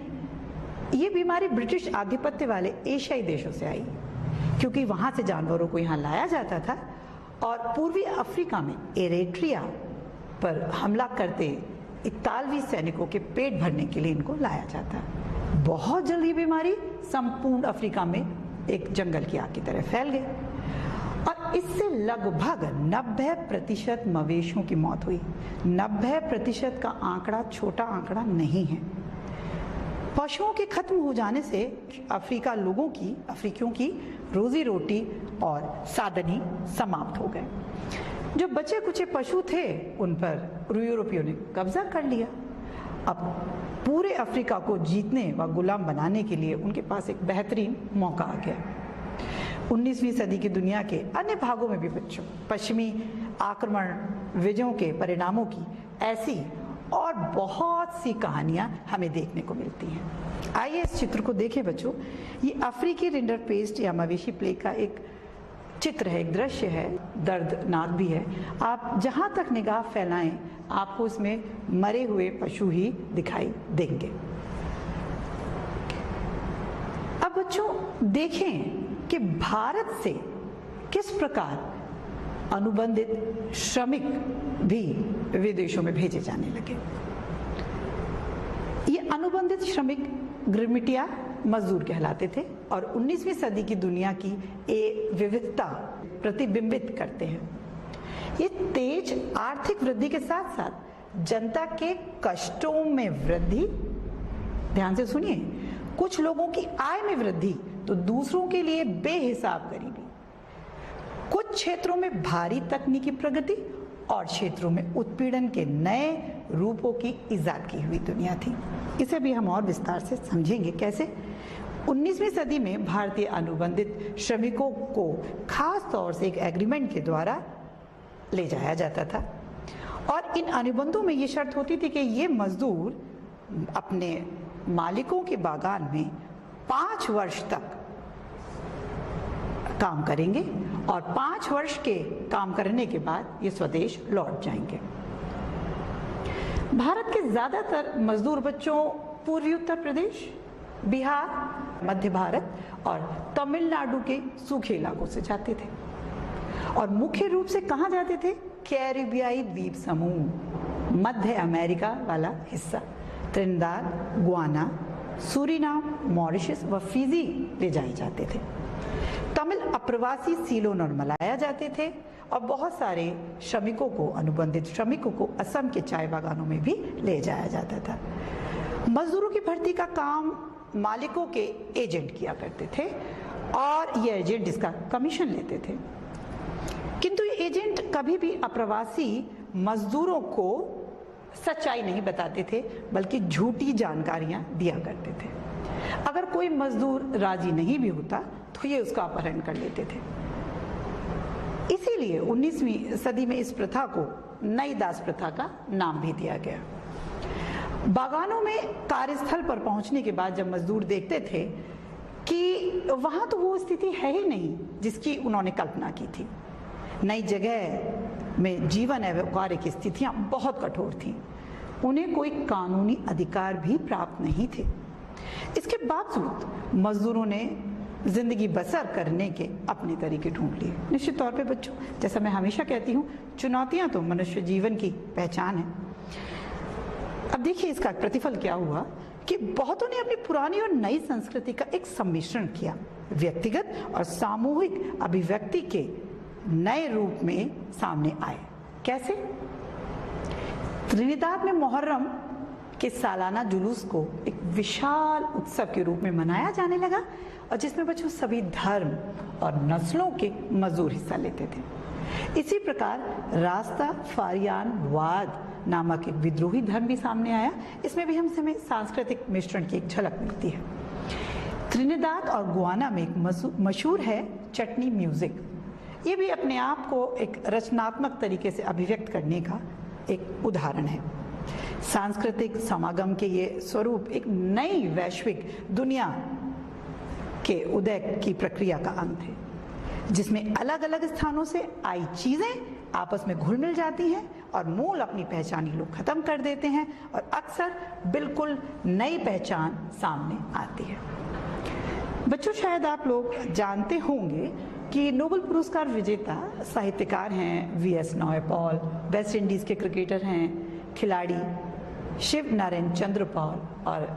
ये बीमारी ब्रिटिश आधिपत्य वाले एशियाई देशों से आई, क्योंकि वहां से जानवरों को यहाँ लाया जाता था और पूर्वी अफ्रीका में एरिट्रिया पर हमला करते इतालवी सैनिकों के पेट भरने के लिए इनको लाया जाता। बहुत जल्द ये बीमारी संपूर्ण अफ्रीका में एक जंगल की आग की तरह फैल गई और इससे लगभग 90% मवेशियों की मौत हुई। 90% का आंकड़ा छोटा आंकड़ा नहीं है। पशुओं के खत्म हो जाने से अफ्रीकियों की रोजी रोटी और साधन समाप्त हो गए। जो बचे कुचे पशु थे उन पर यूरोपियों ने कब्जा कर लिया। अब पूरे अफ्रीका को जीतने व गुलाम बनाने के लिए उनके पास एक बेहतरीन मौका आ गया। 19वीं सदी की दुनिया के अन्य भागों में भी बच्चों पश्चिमी आक्रमण विजयों के परिणामों की ऐसी और बहुत सी कहानियां हमें देखने को मिलती हैं। आइए इस चित्र को देखें बच्चों। ये अफ्रीकी रिंडरपेस्ट या मवेशी प्लेग का एक चित्र है, एक दृश्य है, दर्दनाक भी है। आप जहां तक निगाह फैलाएं आपको इसमें मरे हुए पशु ही दिखाई देंगे। अब बच्चों देखें कि भारत से किस प्रकार अनुबंधित श्रमिक भी विदेशों में भेजे जाने लगे। ये अनुबंधित श्रमिक गिरमिटिया मजदूर कहलाते थे और 19वीं सदी की दुनिया की विविधता प्रतिबिंबित करते हैं। ये तेज आर्थिक वृद्धि के साथ साथ जनता के कष्टों में वृद्धि, ध्यान से सुनिए, कुछ लोगों की आय में वृद्धि तो दूसरों के लिए बेहिसाब गरीबी, कुछ क्षेत्रों में भारी तकनीकी प्रगति और क्षेत्रों में उत्पीड़न के नए रूपों की इजाद की हुई दुनिया थी। इसे भी हम और विस्तार से समझेंगे कैसे। 19वीं सदी में भारतीय अनुबंधित श्रमिकों को खास तौर से एक एग्रीमेंट के द्वारा ले जाया जाता था और इन अनुबंधों में ये शर्त होती थी कि ये मजदूर अपने मालिकों के बागान में 5 वर्ष तक काम करेंगे और 5 वर्ष के काम करने के बाद ये स्वदेश लौट जाएंगे। भारत के ज्यादातर मजदूर बच्चों पूर्वी उत्तर प्रदेश, बिहार, मध्य भारत और तमिलनाडु के सूखे इलाकों से जाते थे और मुख्य रूप से कहां जाते थे? कैरिबियाई द्वीप समूह, मध्य अमेरिका वाला हिस्सा, त्रिनिदाद, गुयाना, सूरीनाम, मॉरिशस व फिजी ले जाए जाते थे। तमिल अप्रवासी सीलोन और मलाया जाते थे और बहुत सारे श्रमिकों को, अनुबंधित श्रमिकों को असम के चाय बागानों में भी ले जाया जाता था। मजदूरों की भर्ती का काम मालिकों के एजेंट किया करते थे और ये एजेंट इसका कमीशन लेते थे, किंतु ये एजेंट कभी भी अप्रवासी मजदूरों को सच्चाई नहीं बताते थे बल्कि झूठी जानकारियां दिया करते थे। अगर कोई मजदूर राजी नहीं भी होता तो ये उसका अपहरण कर लेते थे। इसीलिए 19वीं सदी में इस प्रथा को नई दास प्रथा का नाम भी दिया गया। बागानों में कार्यस्थल पर पहुंचने के बाद जब मजदूर देखते थे कि वहां तो वो स्थिति है ही नहीं जिसकी उन्होंने कल्पना की थी, नई जगह में जीवन एवं कार्य की स्थितियां बहुत कठोर थीं, उन्हें कोई कानूनी अधिकार भी प्राप्त नहीं थे। इसके बावजूद मजदूरों ने जिंदगी बसर करने के अपने तरीके ढूंढ लिए। निश्चित तौर पे बच्चों, जैसा मैं हमेशा कहती हूँ, चुनौतियां तो मनुष्य जीवन की पहचान है। अब देखिए इसका प्रतिफल क्या हुआ कि बहुतों ने अपनी पुरानी और नई संस्कृति का एक सम्मिश्रण किया, व्यक्तिगत और सामूहिक अभिव्यक्ति के नए रूप में सामने आए। कैसे? त्रिनिदाद में मुहर्रम के सालाना जुलूस को एक विशाल उत्सव के रूप में मनाया जाने लगा और जिसमें बच्चों सभी धर्म और नस्लों के मजदूर हिस्सा लेते थे। इसी प्रकार रास्ता फारियान वाद नामक एक विद्रोही धर्म भी सामने आया। इसमें भी हमें सांस्कृतिक मिश्रण की एक झलक मिलती है। त्रिनिदाद और गुयाना में एक मशहूर है चटनी म्यूजिक। ये भी अपने आप को एक रचनात्मक तरीके से अभिव्यक्त करने का एक उदाहरण है। सांस्कृतिक समागम के ये स्वरूप एक नई वैश्विक दुनिया के उदय की प्रक्रिया का अंग थे, जिसमें अलग अलग स्थानों से आई चीजें आपस में घुल मिल जाती हैं और मूल अपनी पहचानी लोग खत्म कर देते हैं और अक्सर बिल्कुल नई पहचान सामने आती है। बच्चों, शायद आप लोग जानते होंगे कि नोबेल पुरस्कार विजेता साहित्यकार हैं वीएस नायपॉल, वेस्ट इंडीज के क्रिकेटर हैं खिलाड़ी शिव नारायण चंद्रपाल और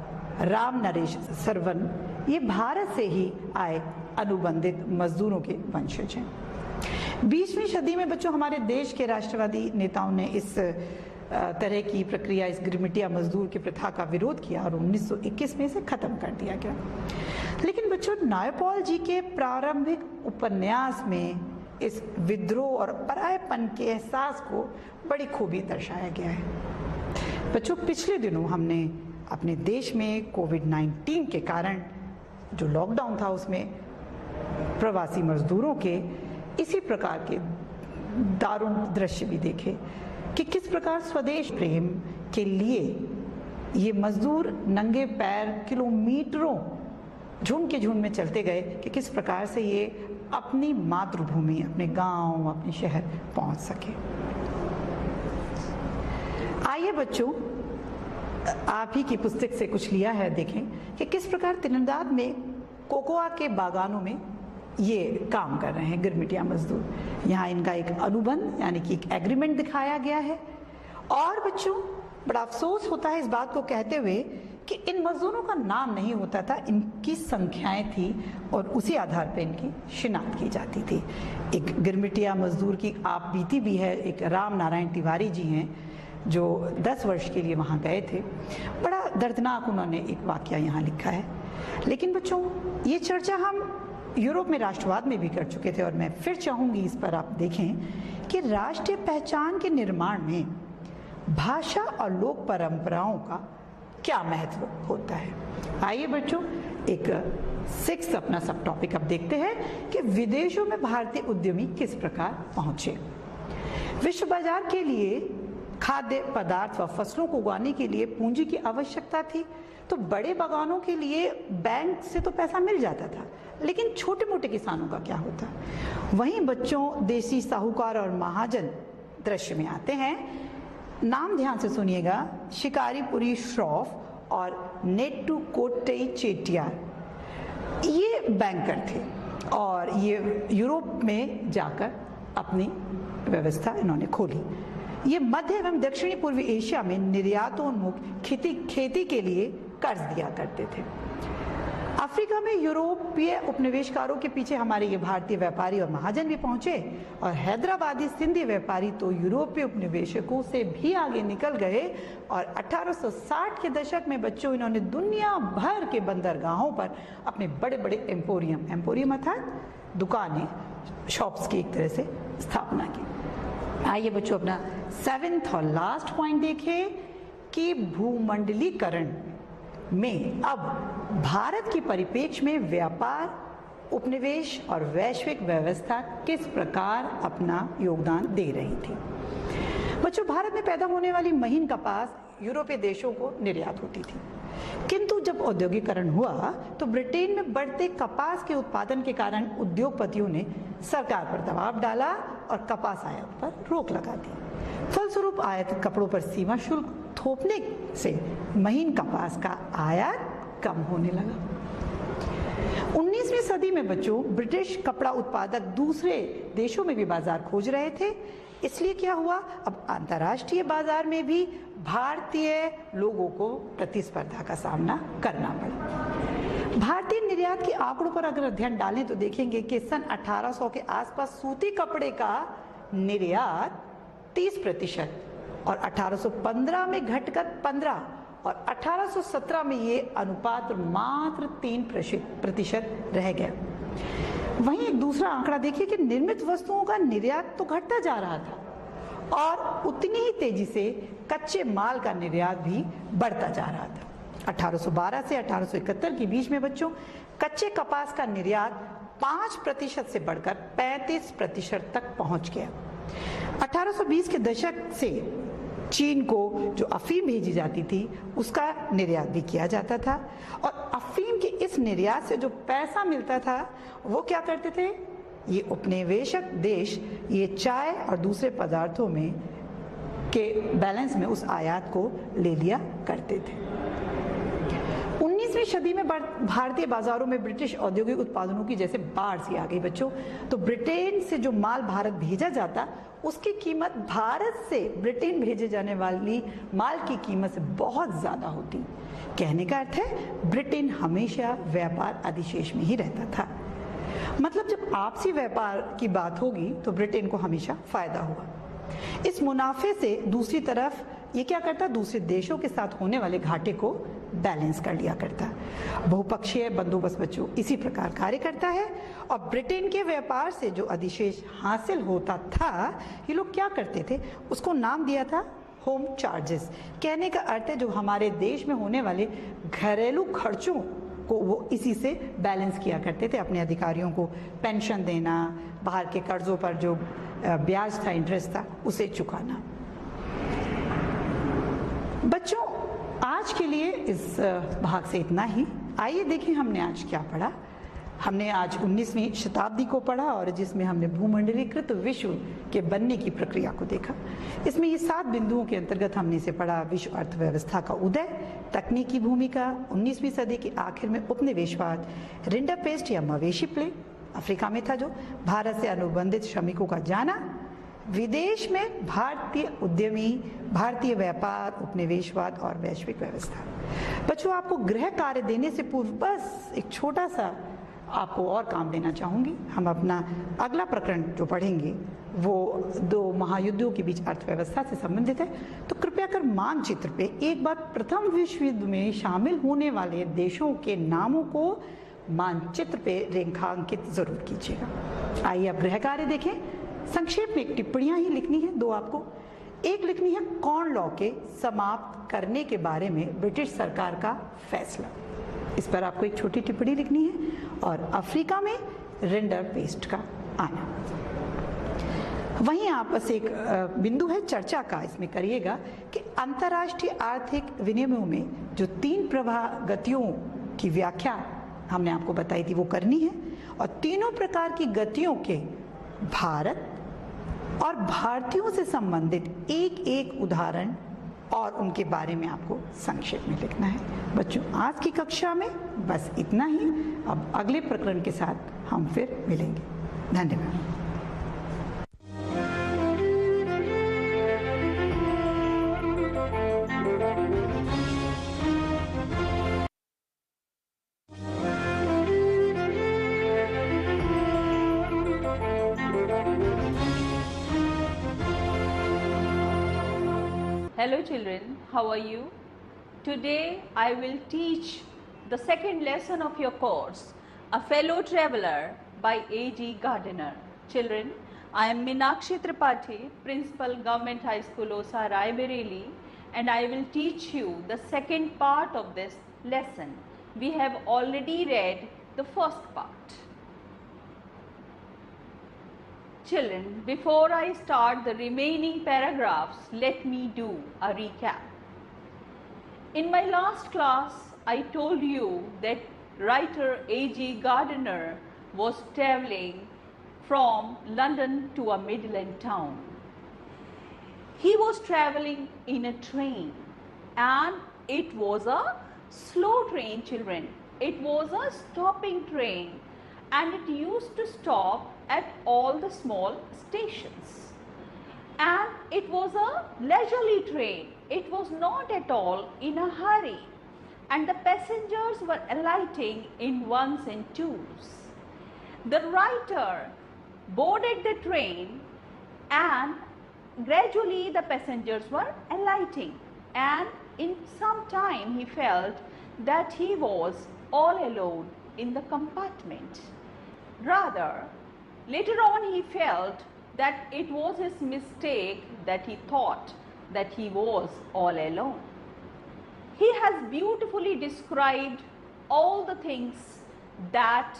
राम नरेश सरवन, ये भारत से ही आए अनुबंधित मजदूरों के वंशज हैं। 20वीं सदी में बच्चों हमारे देश के राष्ट्रवादी नेताओं ने इस तरह की प्रक्रिया, इस गिरमिटिया मजदूर की प्रथा का विरोध किया और 1921 में इसे खत्म कर दिया गया। लेकिन बच्चों, नायपॉल जी के प्रारंभिक उपन्यास में इस विद्रोह और परायपन के एहसास को बड़ी खूबी दर्शाया गया है। बच्चों, पिछले दिनों हमने अपने देश में कोविड-19 के कारण जो लॉकडाउन था उसमें प्रवासी मजदूरों के इसी प्रकार के दारुण दृश्य भी देखे कि किस प्रकार स्वदेश प्रेम के लिए ये मजदूर नंगे पैर किलोमीटरों झुंड के झुंड में चलते गए कि किस प्रकार से ये अपनी मातृभूमि, अपने गांव, अपने शहर पहुंच सके। आइए बच्चों, आप ही की पुस्तक से कुछ लिया है, देखें कि किस प्रकार त्रिनिदाद में कोकोआ के बागानों में ये काम कर रहे हैं गिरमिटिया मजदूर। यहाँ इनका एक अनुबंध यानी कि एक एग्रीमेंट दिखाया गया है। और बच्चों, बड़ा अफसोस होता है इस बात को कहते हुए कि इन मजदूरों का नाम नहीं होता था, इनकी संख्याएं थी और उसी आधार पर इनकी शिनाख्त की जाती थी। एक गिरमिटिया मजदूर की आप बीती भी है, एक राम नारायण तिवारी जी हैं जो 10 वर्ष के लिए वहाँ गए थे। बड़ा दर्दनाक उन्होंने एक वाकया यहाँ लिखा है। लेकिन बच्चों, ये चर्चा हम यूरोप में राष्ट्रवाद में भी कर चुके थे और मैं फिर चाहूँगी इस पर आप देखें कि राष्ट्रीय पहचान के निर्माण में भाषा और लोक परंपराओं का क्या महत्व होता है। आइए बच्चों, एक 6 अपना सब टॉपिक अब देखते हैं कि विदेशों में भारतीय उद्यमी किस प्रकार पहुंचे। विश्व बाजार के लिए खाद्य पदार्थ व फसलों को उगाने के लिए पूंजी की आवश्यकता थी, तो बड़े बागानों के लिए बैंक से तो पैसा मिल जाता था, लेकिन छोटे मोटे किसानों का क्या होता। वहीं बच्चों, देसी साहूकार और महाजन दृश्य में आते हैं। नाम ध्यान से सुनिएगा, शिकारीपुरी श्रॉफ और नेट्टू कोट्टई चेटियार, ये बैंकर थे और ये यूरोप में जाकर अपनी व्यवस्था इन्होंने खोली। ये मध्य एवं दक्षिणी पूर्वी एशिया में निर्यातोन्मुख खेती के लिए कर्ज दिया करते थे। अफ्रीका में यूरोपीय उपनिवेशकारों के पीछे हमारे ये भारतीय व्यापारी और महाजन भी पहुंचे और हैदराबादी सिंधी व्यापारी तो यूरोपीय उपनिवेशकों से भी आगे निकल गए और 1860 के दशक में बच्चों इन्होंने दुनिया भर के बंदरगाहों पर अपने बड़े बड़े एम्पोरियम अर्थात दुकानें, शॉप्स की एक तरह से स्थापना की। आइए बच्चों, अपना 7th और लास्ट पॉइंट देखें कि भूमंडलीकरण में अब भारत के परिप्रेक्ष्य में व्यापार, उपनिवेश और वैश्विक व्यवस्था किस प्रकार अपना योगदान दे रही थी। बच्चों, भारत में पैदा होने वाली महीन कपास यूरोपीय देशों को निर्यात होती थी, किंतु जब औद्योगिकरण हुआ तो ब्रिटेन में बढ़ते कपास के उत्पादन के कारण उद्योगपतियों ने सरकार पर दबाव डाला और कपास आयात पर रोक लगा दी। फलस्वरूप आयात कपड़ों पर सीमा शुल्क थोपने से महीन कपास का आयात कम होने लगा। 19वीं सदी में बच्चों, ब्रिटिश कपड़ा उत्पादक दूसरे देशों में भी बाजार खोज रहे थे। इसलिए क्या हुआ, अब अंतर्राष्ट्रीय बाजार में भी भारतीय लोगों को प्रतिस्पर्धा का सामना करना पड़ा। भारतीय निर्यात के आंकड़ों पर अगर अध्ययन डालें तो देखेंगे कि सन 1800 के आसपास सूती कपड़े का निर्यात 30% और 1815 में घटकर 15 और 1817 में ये अनुपात मात्र 3% रह गया। वहीं एक दूसरा आंकड़ा देखिए कि निर्मित वस्तुओं का निर्यात तो घटता जा रहा था और उतनी ही तेजी से कच्चे माल का निर्यात भी बढ़ता जा रहा था। 1812 से 1871 के बीच में बच्चों, कच्चे कपास का निर्यात 5% से बढ़कर 35% तक पहुंच गया। 1820 के दशक से चीन को जो अफीम भेजी जाती थी उसका निर्यात भी किया जाता था और अफीम के इस निर्यात से जो पैसा मिलता था वो क्या करते थे, ये उपनिवेशक देश ये चाय और दूसरे पदार्थों में के बैलेंस में उस आयात को ले लिया करते थे। 19वीं सदी में भारतीय बाजारों में ब्रिटिश औद्योगिक उत्पादनों की जैसे बाढ़ सी आ गई बच्चों, तो ब्रिटेन से जो माल भारत भेजा जाता उसकी कीमत भारत से ब्रिटेन भेजे जाने वाली माल की कीमत से बहुत ज्यादा होती। कहने का अर्थ है ब्रिटेन हमेशा व्यापार अधिशेष में ही रहता था। मतलब जब आपसी व्यापार की बात होगी तो ब्रिटेन को हमेशा फायदा हुआ। इस मुनाफे से दूसरी तरफ ये क्या करता, दूसरे देशों के साथ होने वाले घाटे को बैलेंस कर लिया करता। बहुपक्षीय बंदोबस्त बच्चों इसी प्रकार कार्य करता है और ब्रिटेन के व्यापार से जो अधिशेष हासिल होता था, ये लोग क्या करते थे, उसको नाम दिया था होम चार्जेस। कहने का अर्थ है जो हमारे देश में होने वाले घरेलू खर्चों को वो इसी से बैलेंस किया करते थे, अपने अधिकारियों को पेंशन देना, बाहर के कर्जों पर जो ब्याज था, इंटरेस्ट था, उसे चुकाना। बच्चों, आज के लिए इस भाग से इतना ही। आइए देखें हमने आज क्या पढ़ा। हमने आज 19वीं शताब्दी को पढ़ा और जिसमें हमने भूमंडलीकृत विश्व के बनने की प्रक्रिया को देखा। इसमें ये 7 बिंदुओं के अंतर्गत हमने इसे पढ़ा। विश्व अर्थव्यवस्था का उदय, तकनीकी भूमिका, 19वीं सदी के आखिर में उपनिवेशवाद, रिंडरपेस्ट या मवेशी प्लेग अफ्रीका में था जो, भारत से अनुबंधित श्रमिकों का जाना, विदेश में भारतीय उद्यमी, भारतीय व्यापार, उपनिवेशवाद और वैश्विक व्यवस्था। बच्चों, आपको गृह कार्य देने से पूर्व बस एक छोटा सा आपको और काम देना चाहूंगी। हम अपना अगला प्रकरण जो पढ़ेंगे वो 2 महायुद्धों के बीच अर्थव्यवस्था से संबंधित है। तो कृपया कर मानचित्र पे एक बार प्रथम विश्व युद्ध में शामिल होने वाले देशों के नामों को मानचित्र पे रेखांकित जरूर कीजिएगा। आइए अब गृह कार्य देखें। संक्षेप में एक टिप्पणियां ही लिखनी है, 2 आपको। एक लिखनी है कॉर्न लॉ के समाप्त करने के बारे में ब्रिटिश सरकार का फैसला, इस पर आपको एक छोटी टिप्पणी लिखनी है। और अफ्रीका में रिंडर पेस्ट का आना। वहीं आप बस एक बिंदु है चर्चा का, इसमें करिएगा कि अंतर्राष्ट्रीय आर्थिक विनिमयों में जो 3 प्रवाह गतियों की व्याख्या हमने आपको बताई थी वो करनी है, और तीनों प्रकार की गतियों के भारत और भारतीयों से संबंधित एक उदाहरण और उनके बारे में आपको संक्षेप में लिखना है। बच्चों, आज की कक्षा में बस इतना ही। अब अगले प्रकरण के साथ हम फिर मिलेंगे। धन्यवाद। Hello children, how are you? Today I will teach the second lesson of your course, A Fellow Traveler by A.G. Gardiner. Children, I am Meenakshi Tripathi, Principal Government High School, Osa, Raebareli, and I will teach you the second part of this lesson. We have already read the first part. Children, before I start the remaining paragraphs, let me do a recap. In my last class, I told you that writer A.G. Gardiner was traveling from London to a Midland town. He was traveling in a train, and it was a slow train, children. It was a stopping train, and it used to stop at all the small stations. And it was a leisurely train. It was not at all in a hurry, and the passengers were alighting in ones and twos. The writer boarded the train, and gradually the passengers were alighting, and in some time he felt that he was all alone in the compartment. Rather, later on he felt that it was his mistake that he thought that he was all alone. He has beautifully described all the things that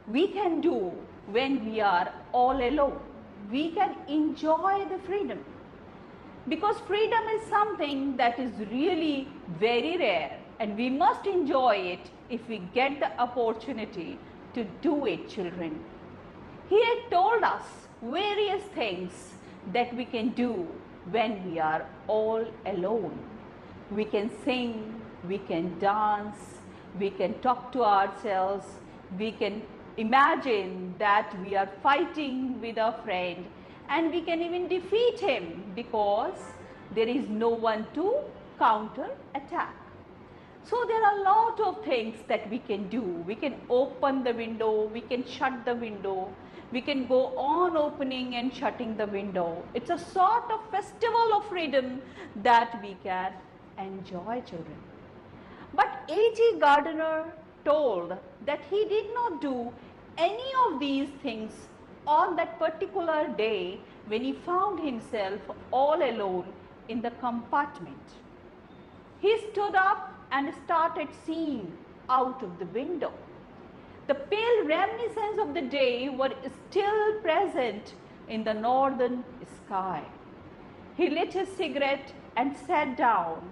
we can do when we are all alone. We can enjoy the freedom, because freedom is something that is really very rare, and we must enjoy it if we get the opportunity to do it, children. He had told us various things that we can do when we are all alone. We can sing, we can dance, we can talk to ourselves, we can imagine that we are fighting with a friend, and we can even defeat him because there is no one to counter attack. So there are a lot of things that we can do. We can open the window, we can shut the window, we can go on opening and shutting the window. It's a sort of festival of freedom that we can enjoy, children. But A.G. Gardiner told that he did not do any of these things on that particular day when he found himself all alone in the compartment. He stood up and started seeing out of the window. The pale reminiscences of the day were still present in the northern sky. He lit his cigarette and sat down,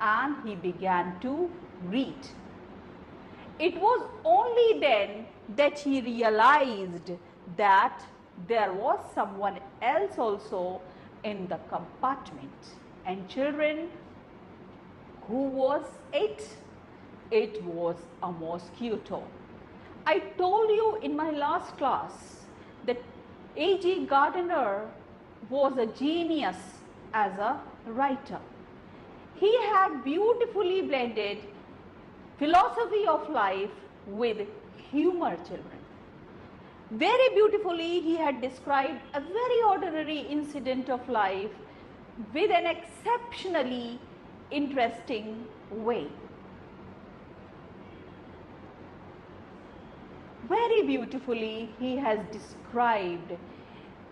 and he began to read. It was only then that he realized that there was someone else also in the compartment. And children, who was it? It was a mosquito. I told you in my last class that E. Gardiner was a genius as a writer. He had beautifully blended philosophy of life with humor, children. Very beautifully he had described a very ordinary incident of life with an exceptionally interesting way. Very beautifully he has described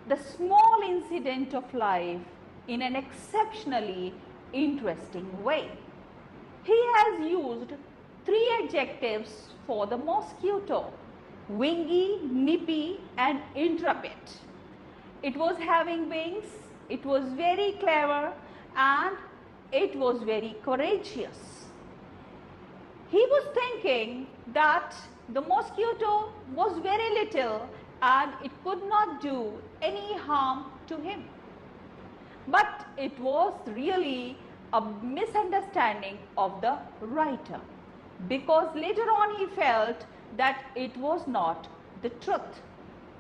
the small incident of life in an exceptionally interesting way. He has used 3 adjectives for the mosquito: wingy, nippy, and intrepid. It was having wings, it was very clever, and it was very courageous. He was thinking that the mosquito was very little and it could not do any harm to him. But it was really a misunderstanding of the writer, because later on he felt that it was not the truth.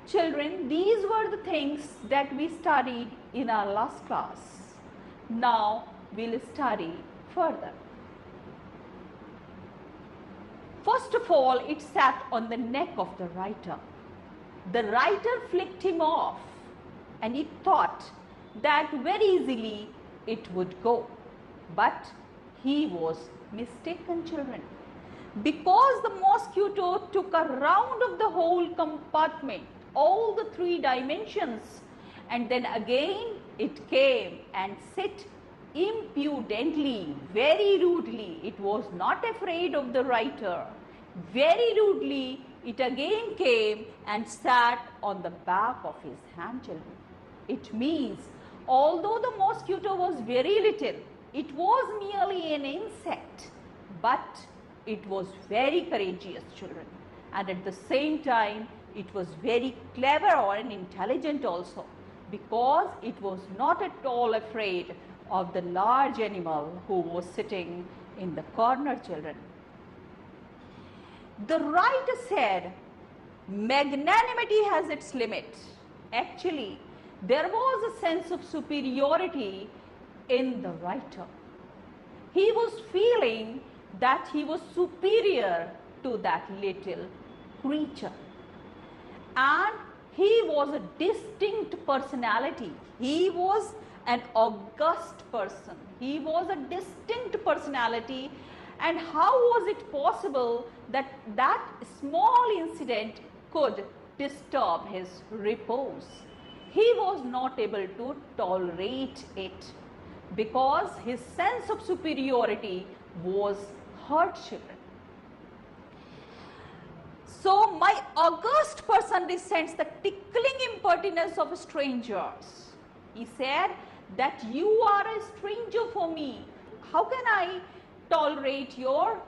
Children, these were the things that we studied in our last class. Now we'll study further. First of all, it sat on the neck of the writer. The writer flicked him off, and he thought that very easily it would go. But he was mistaken, children, because the mosquito took a round of the whole compartment, all the 3 dimensions, and then again it came and sat impudently, very rudely. It was not afraid of the writer. Very rudely it again came and sat on the back of his hand, children. It means, although the mosquito was very little, it was merely an insect, but it was very courageous, children, and at the same time it was very clever and intelligent also, because it was not at all afraid of the large animal who was sitting in the corner, children. The writer said, magnanimity has its limit. Actually, there was a sense of superiority in the writer. He was feeling that he was superior to that little creature. And he was a distinct personality. He was an august person. He was a distinct personality. And how was it possible that that small incident could disturb his repose? He was not able to tolerate it, because his sense of superiority was hurt, children. So my august person resents the tickling impertinence of strangers. He said that you are a stranger for me. How can I tolerate your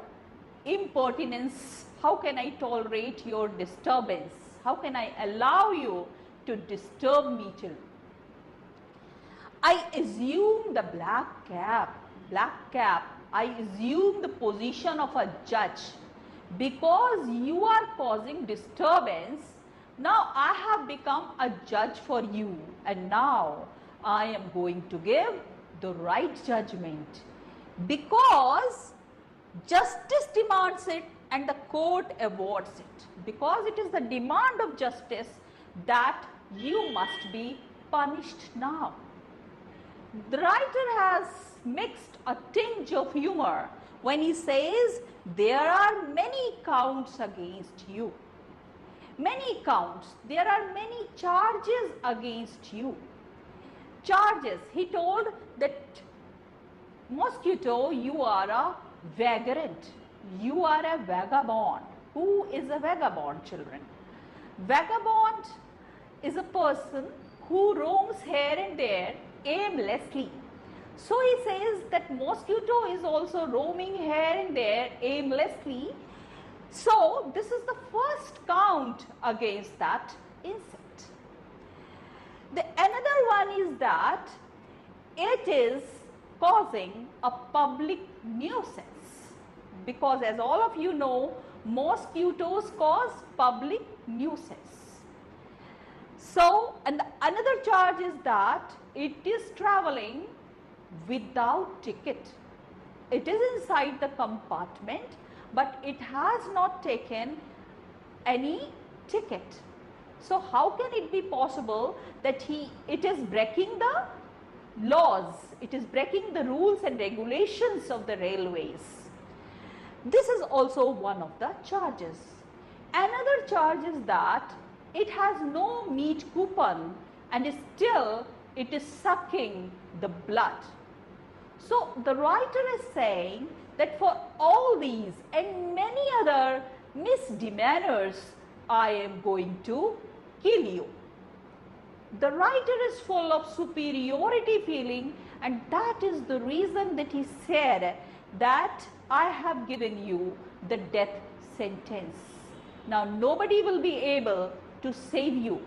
impertinence? How can I tolerate your disturbance? How can I allow you to disturb me, children? I assume the black cap, I assume the position of a judge, because you are causing disturbance. Now I have become a judge for you, and now I am going to give the right judgment, because justice demands it and the court awards it, because it is the demand of justice that you must be punished now. The writer has mixed a tinge of humor when he says there are many counts against you. Many counts, there are many charges against you. Charges, he told that mosquito, you are a vagrant. you are a vagabond. Who is a vagabond, children? Vagabond is a person who roams here and there aimlessly. So he says that mosquito is also roaming here and there aimlessly. So this is the first count against that insect. Another one is that it is causing a public nuisance, because as all of you know, mosquitoes cause public nuisance. So, and another charge is that it is traveling without ticket. It is inside the compartment, but it has not taken any ticket. So how can it be possible that it is breaking the laws, it is breaking the rules and regulations of the railways? This is also one of the charges. Another charge is that it has no meat coupon and still it is sucking the blood. So the writer is saying that for all these and many other misdemeanors, I am going to kill you. The writer is full of superiority feeling, and that is the reason that he said that I have given you the death sentence. Now nobody will be able to save you.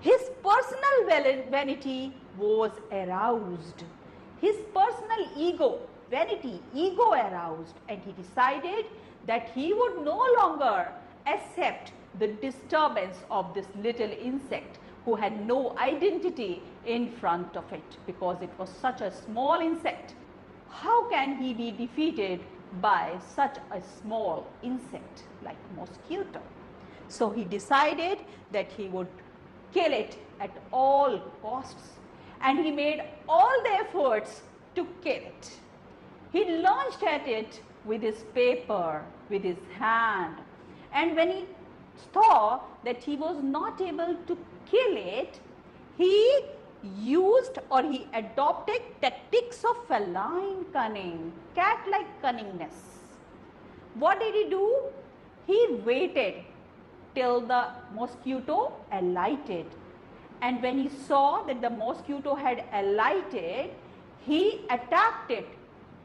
His personal vanity was aroused. His personal ego, ego aroused, and he decided that he would no longer accept the disturbance of this little insect who had no identity in front of it, because it was such a small insect. How can he be defeated by such a small insect like mosquito? So he decided that he would kill it at all costs, and he made all the efforts to kill it. He launched at it with his paper, with his hand, and when he saw that he was not able to kill it, he used or he adopted tactics of feline cunning, cat-like cunningness. What did he do? He waited till the mosquito alighted, and when he saw that the mosquito had alighted, he attacked it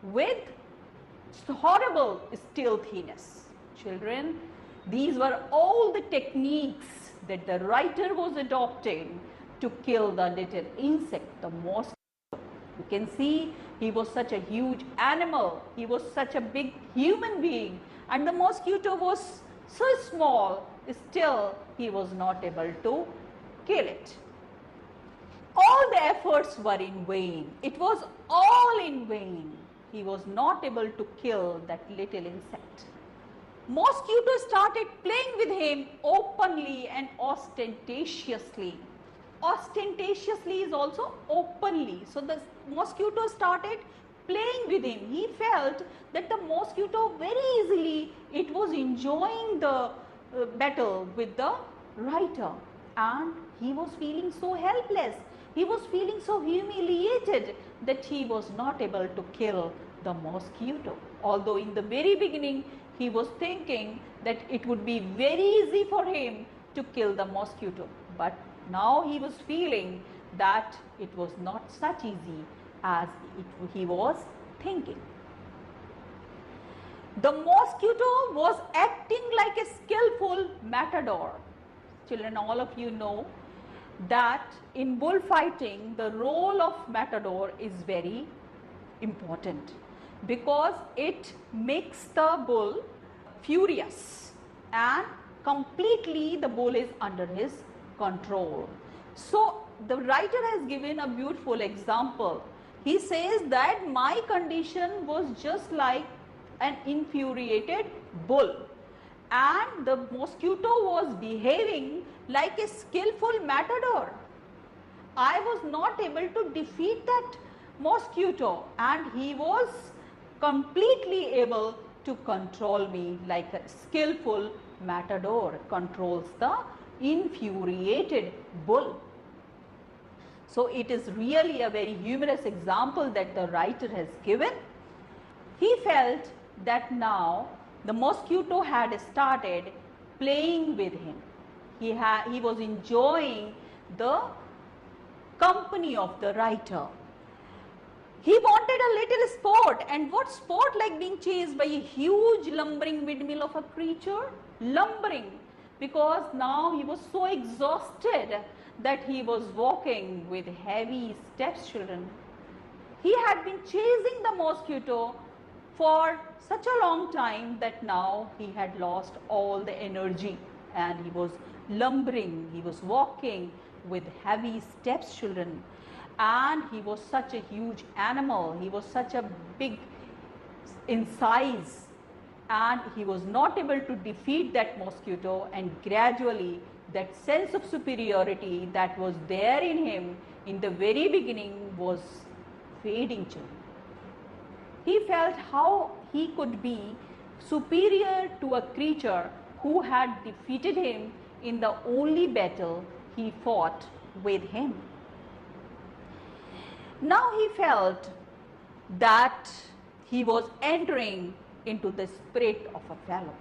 with horrible stealthiness. Children, these were all the techniques that the writer was adopting to kill the little insect, the mosquito. You can see he was such a huge animal, he was such a big human being, and the mosquito was so small, still he was not able to kill it. All the efforts were in vain. It was all in vain. He was not able to kill that little insect. Mosquito started playing with him openly and ostentatiously. Ostentatiously is also openly. So the mosquito started playing with him. He felt that the mosquito very easily, it was enjoying the battle with the writer, and he was feeling so helpless. He was feeling so humiliated that he was not able to kill the mosquito. Although in the very beginning he was thinking that it would be very easy for him to kill the mosquito, but now he was feeling that it was not such easy as he was thinking. The mosquito was acting like a skillful matador. Children, all of you know that in bullfighting the role of matador is very important, because it makes the bull furious and completely the bull is under his control. So the writer has given a beautiful example. He says that my condition was just like an infuriated bull, and the mosquito was behaving like a skillful matador. I was not able to defeat that mosquito, and he was completely able to control me like a skillful matador controls the infuriated bull. So it is really a very humorous example that the writer has given. He felt that now the mosquito had started playing with him. He was enjoying the company of the writer. He wanted a little sport, and what sport like being chased by a huge lumbering windmill of a creature? Lumbering, because now he was so exhausted that he was walking with heavy steps, children. He had been chasing the mosquito for such a long time that now he had lost all the energy and he was lumbering, he was walking with heavy steps, children. And he was such a huge animal, he was such a big in size, and he was not able to defeat that mosquito, and gradually that sense of superiority that was there in him in the very beginning was fading, children. He felt how he could be superior to a creature who had defeated him in the only battle he fought with him. Now he felt that he was entering into the spirit of a fellow.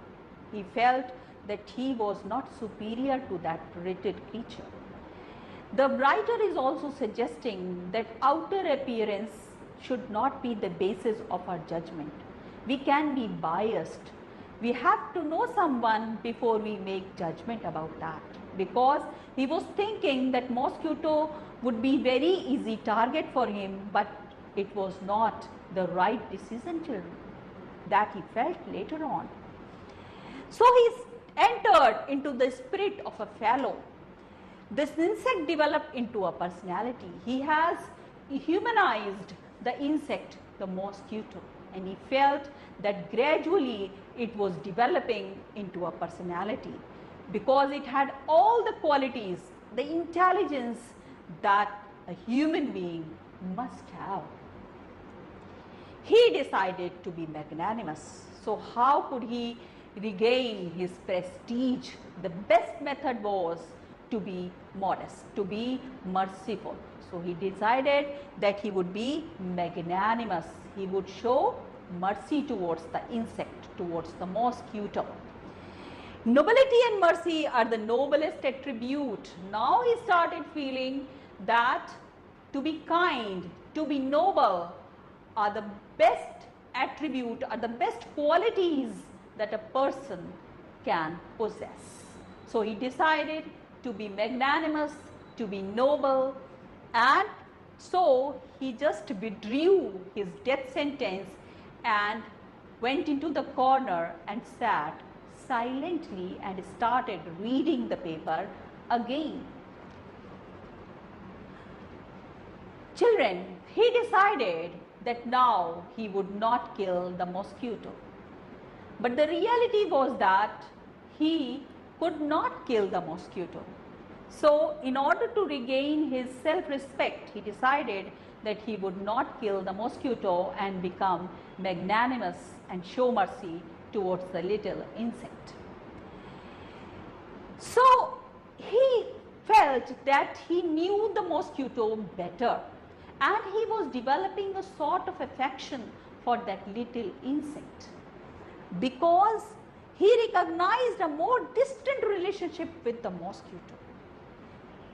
He felt that he was not superior to that wretched creature. The writer is also suggesting that outer appearance should not be the basis of our judgment. We can be biased. We have to know someone before we make judgment about that, because he was thinking that mosquito would be very easy target for him, but it was not the right decision, children, that he felt later on. So he entered into the spirit of a fellow. This insect developed into a personality. He has humanized the insect, the mosquito, and he felt that gradually it was developing into a personality because it had all the qualities, the intelligence that a human being must have. He decided to be magnanimous. So how could he regain his prestige? The best method was to be modest, to be merciful. So he decided that he would be magnanimous. He would show mercy towards the insect, towards the mosquito. Nobility and mercy are the noblest attribute. Now he started feeling that to be kind, to be noble are the best attribute, are the best qualities that a person can possess. So he decided to be magnanimous, to be noble, and so he just withdrew his death sentence and went into the corner and sat silently and started reading the paper again. Children, he decided that now he would not kill the mosquito. But the reality was that he could not kill the mosquito. So in order to regain his self-respect, he decided that he would not kill the mosquito and become magnanimous and show mercy towards the little insect. So he felt that he knew the mosquito better, and he was developing a sort of affection for that little insect because he recognized a more distant relationship with the mosquito.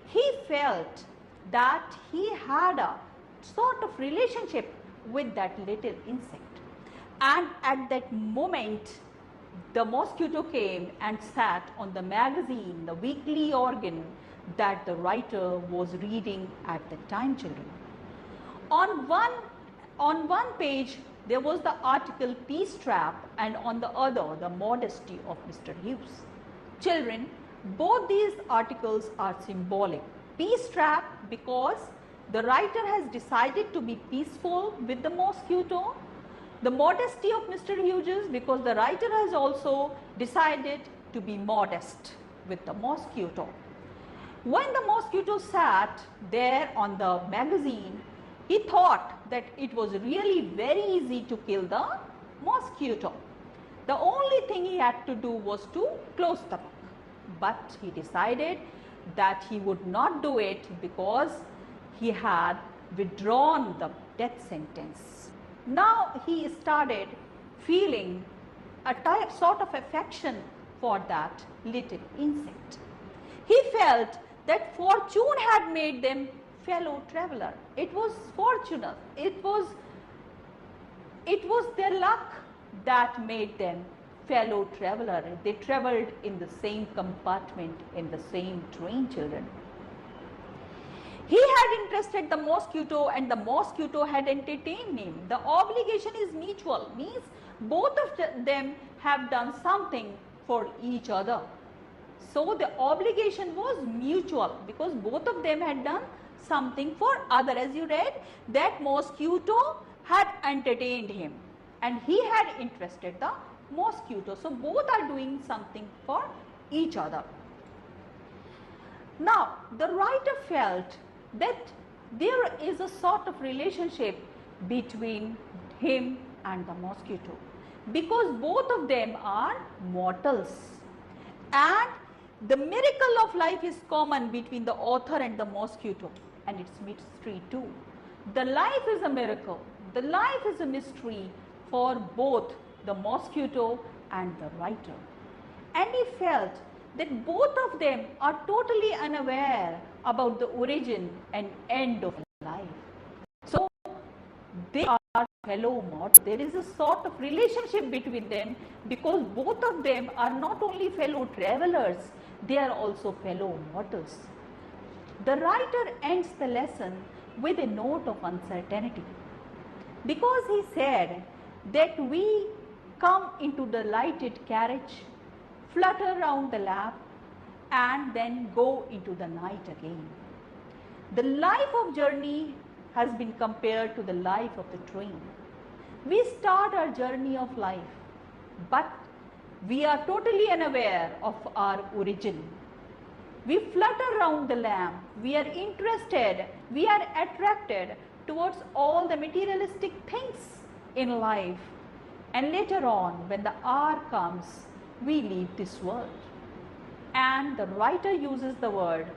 He felt that he had a sort of relationship with that little insect, and at that moment the mosquito came and sat on the magazine, the weekly organ that the writer was reading at the time, children. On one page there was the article Peace Trap, and on the other the modesty of Mr. Hughes. Children, both these articles are symbolic. Peace Trap because the writer has decided to be peaceful with the mosquito. The modesty of Mr. Hughes because the writer has also decided to be modest with the mosquito. When the mosquito sat there on the magazine, he thought that it was really very easy to kill the mosquito. The only thing he had to do was to close the book. But he decided that he would not do it because he had withdrawn the death sentence. Now he started feeling a sort of affection for that little insect. He felt that fortune had made them fellow traveler. It was fortunate. It was their luck that made them fellow traveler. They traveled in the same compartment in the same train, children. He had interested the mosquito and the mosquito had entertained him. The obligation is mutual, means both of them have done something for each other. So the obligation was mutual because both of them had done something for other. As you read, that mosquito had entertained him and he had interested the mosquito. So both are doing something for each other. Now the writer felt that there is a sort of relationship between him and the mosquito because both of them are mortals, and the miracle of life is common between the author and the mosquito, and it's mystery too. The life is a miracle, the life is a mystery for both the mosquito and the writer, and he felt that both of them are totally unaware about the origin and end of life. So they are fellow mortals. There is a sort of relationship between them because both of them are not only fellow travelers, they are also fellow mortals. The writer ends the lesson with a note of uncertainty because he said that we come into the lighted carriage, flutter round the lamp, and then go into the night again. The life of journey has been compared to the life of the train. We start our journey of life, but we are totally unaware of our origin. We flutter round the lamp, we are interested, we are attracted towards all the materialistic things in life, and later on when the hour comes, we leave this world. And the writer uses the word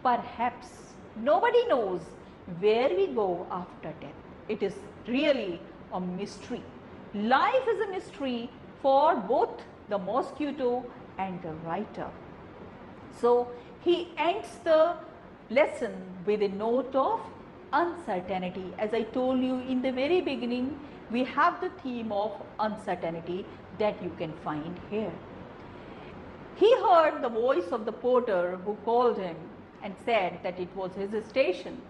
perhaps. Nobody knows where we go after death. It is really a mystery. Life is a mystery for both the mosquito and the writer. So he ends the lesson with a note of uncertainty. As I told you in the very beginning, we have the theme of uncertainty that you can find here. He heard the voice of the porter who called him and said that it was his station.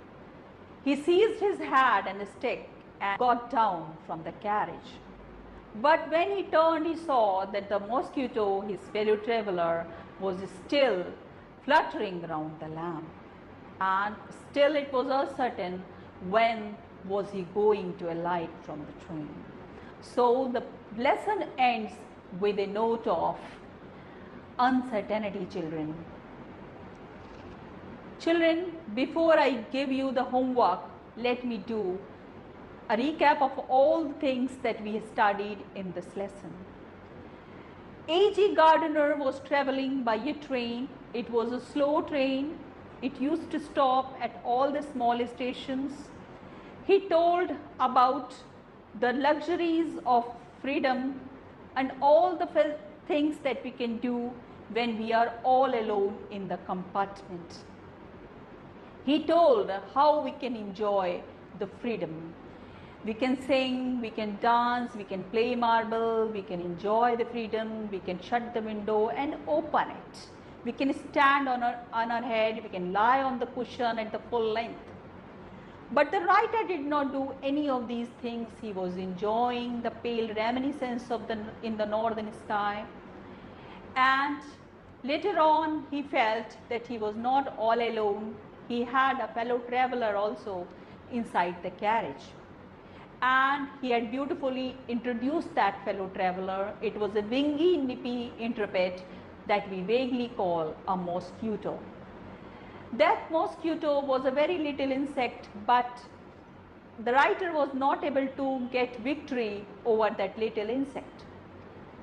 He seized his hat and a stick and got down from the carriage. But when he turned, he saw that the mosquito, his fellow traveler, was still fluttering around the lamp. And still it was uncertain when was he going to alight from the train. So the lesson ends with a note of uncertainty, children. Children, before I give you the homework, let me do a recap of all the things that we studied in this lesson. A.G. Gardiner was traveling by a train. It was a slow train. It used to stop at all the small stations. He told about the luxuries of freedom and all the things that we can do when we are all alone in the compartment. He told how we can enjoy the freedom. We can sing, we can dance, we can play marble, we can enjoy the freedom, we can shut the window and open it. We can stand on our head, we can lie on the cushion at the full length. But the writer did not do any of these things. He was enjoying the pale reminiscence in the northern sky. And later on, he felt that he was not all alone. He had a fellow traveler also inside the carriage. And he had beautifully introduced that fellow traveler. It was a wingy, nippy interpret that we vaguely call a mosquito. That mosquito was a very little insect, but the writer was not able to get victory over that little insect.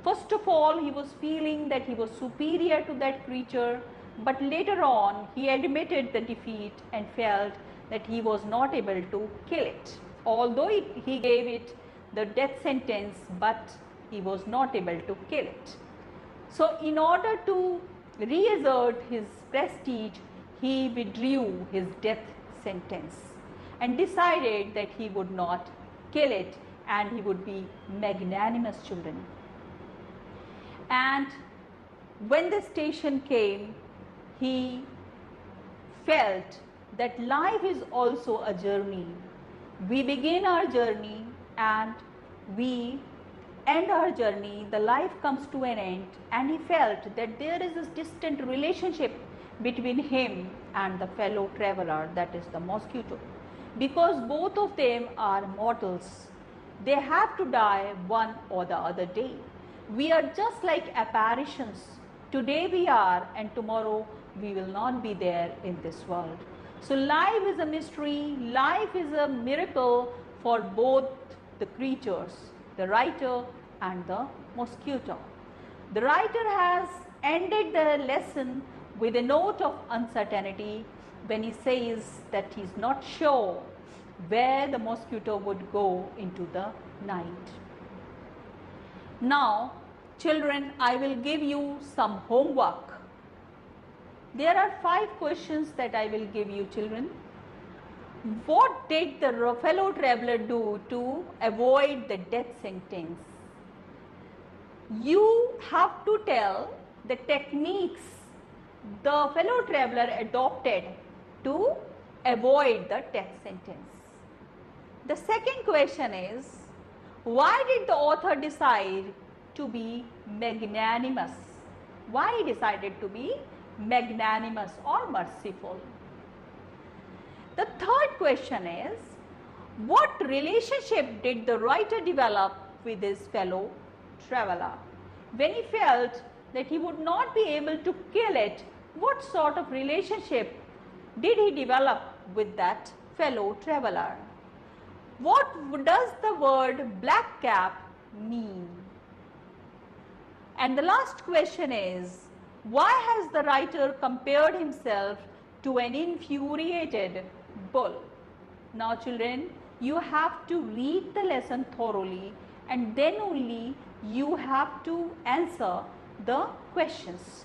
First of all, he was feeling that he was superior to that creature, but later on he admitted the defeat and felt that he was not able to kill it. Although he gave it the death sentence, but he was not able to kill it. So in order to reassert his prestige, he withdrew his death sentence and decided that he would not kill it and he would be magnanimous, children. And when the station came, he felt that life is also a journey. We begin our journey and we end our journey, the life comes to an end, and he felt that there is this distant relationship between him and the fellow traveler, that is the mosquito, because both of them are mortals. They have to die one or the other day. We are just like apparitions. Today we are and tomorrow we will not be there in this world. So life is a mystery, life is a miracle for both the creatures, the writer and the mosquito. The writer has ended the lesson with a note of uncertainty when he says that he is not sure where the mosquito would go into the night. Now, children, I will give you some homework. There are 5 questions that I will give you, children. What did the fellow traveler do to avoid the death sentence? You have to tell the techniques the fellow traveler adopted to avoid the death sentence. The second question is, why did the author decide to be magnanimous? Why he decided to be magnanimous or merciful? The third question is, what relationship did the writer develop with his fellow traveler? When he felt that he would not be able to kill it, what sort of relationship did he develop with that fellow traveler? What does the word black cap mean? And the last question is, why has the writer compared himself to an infuriated bull? Now children, you have to read the lesson thoroughly and then only you have to answer the questions.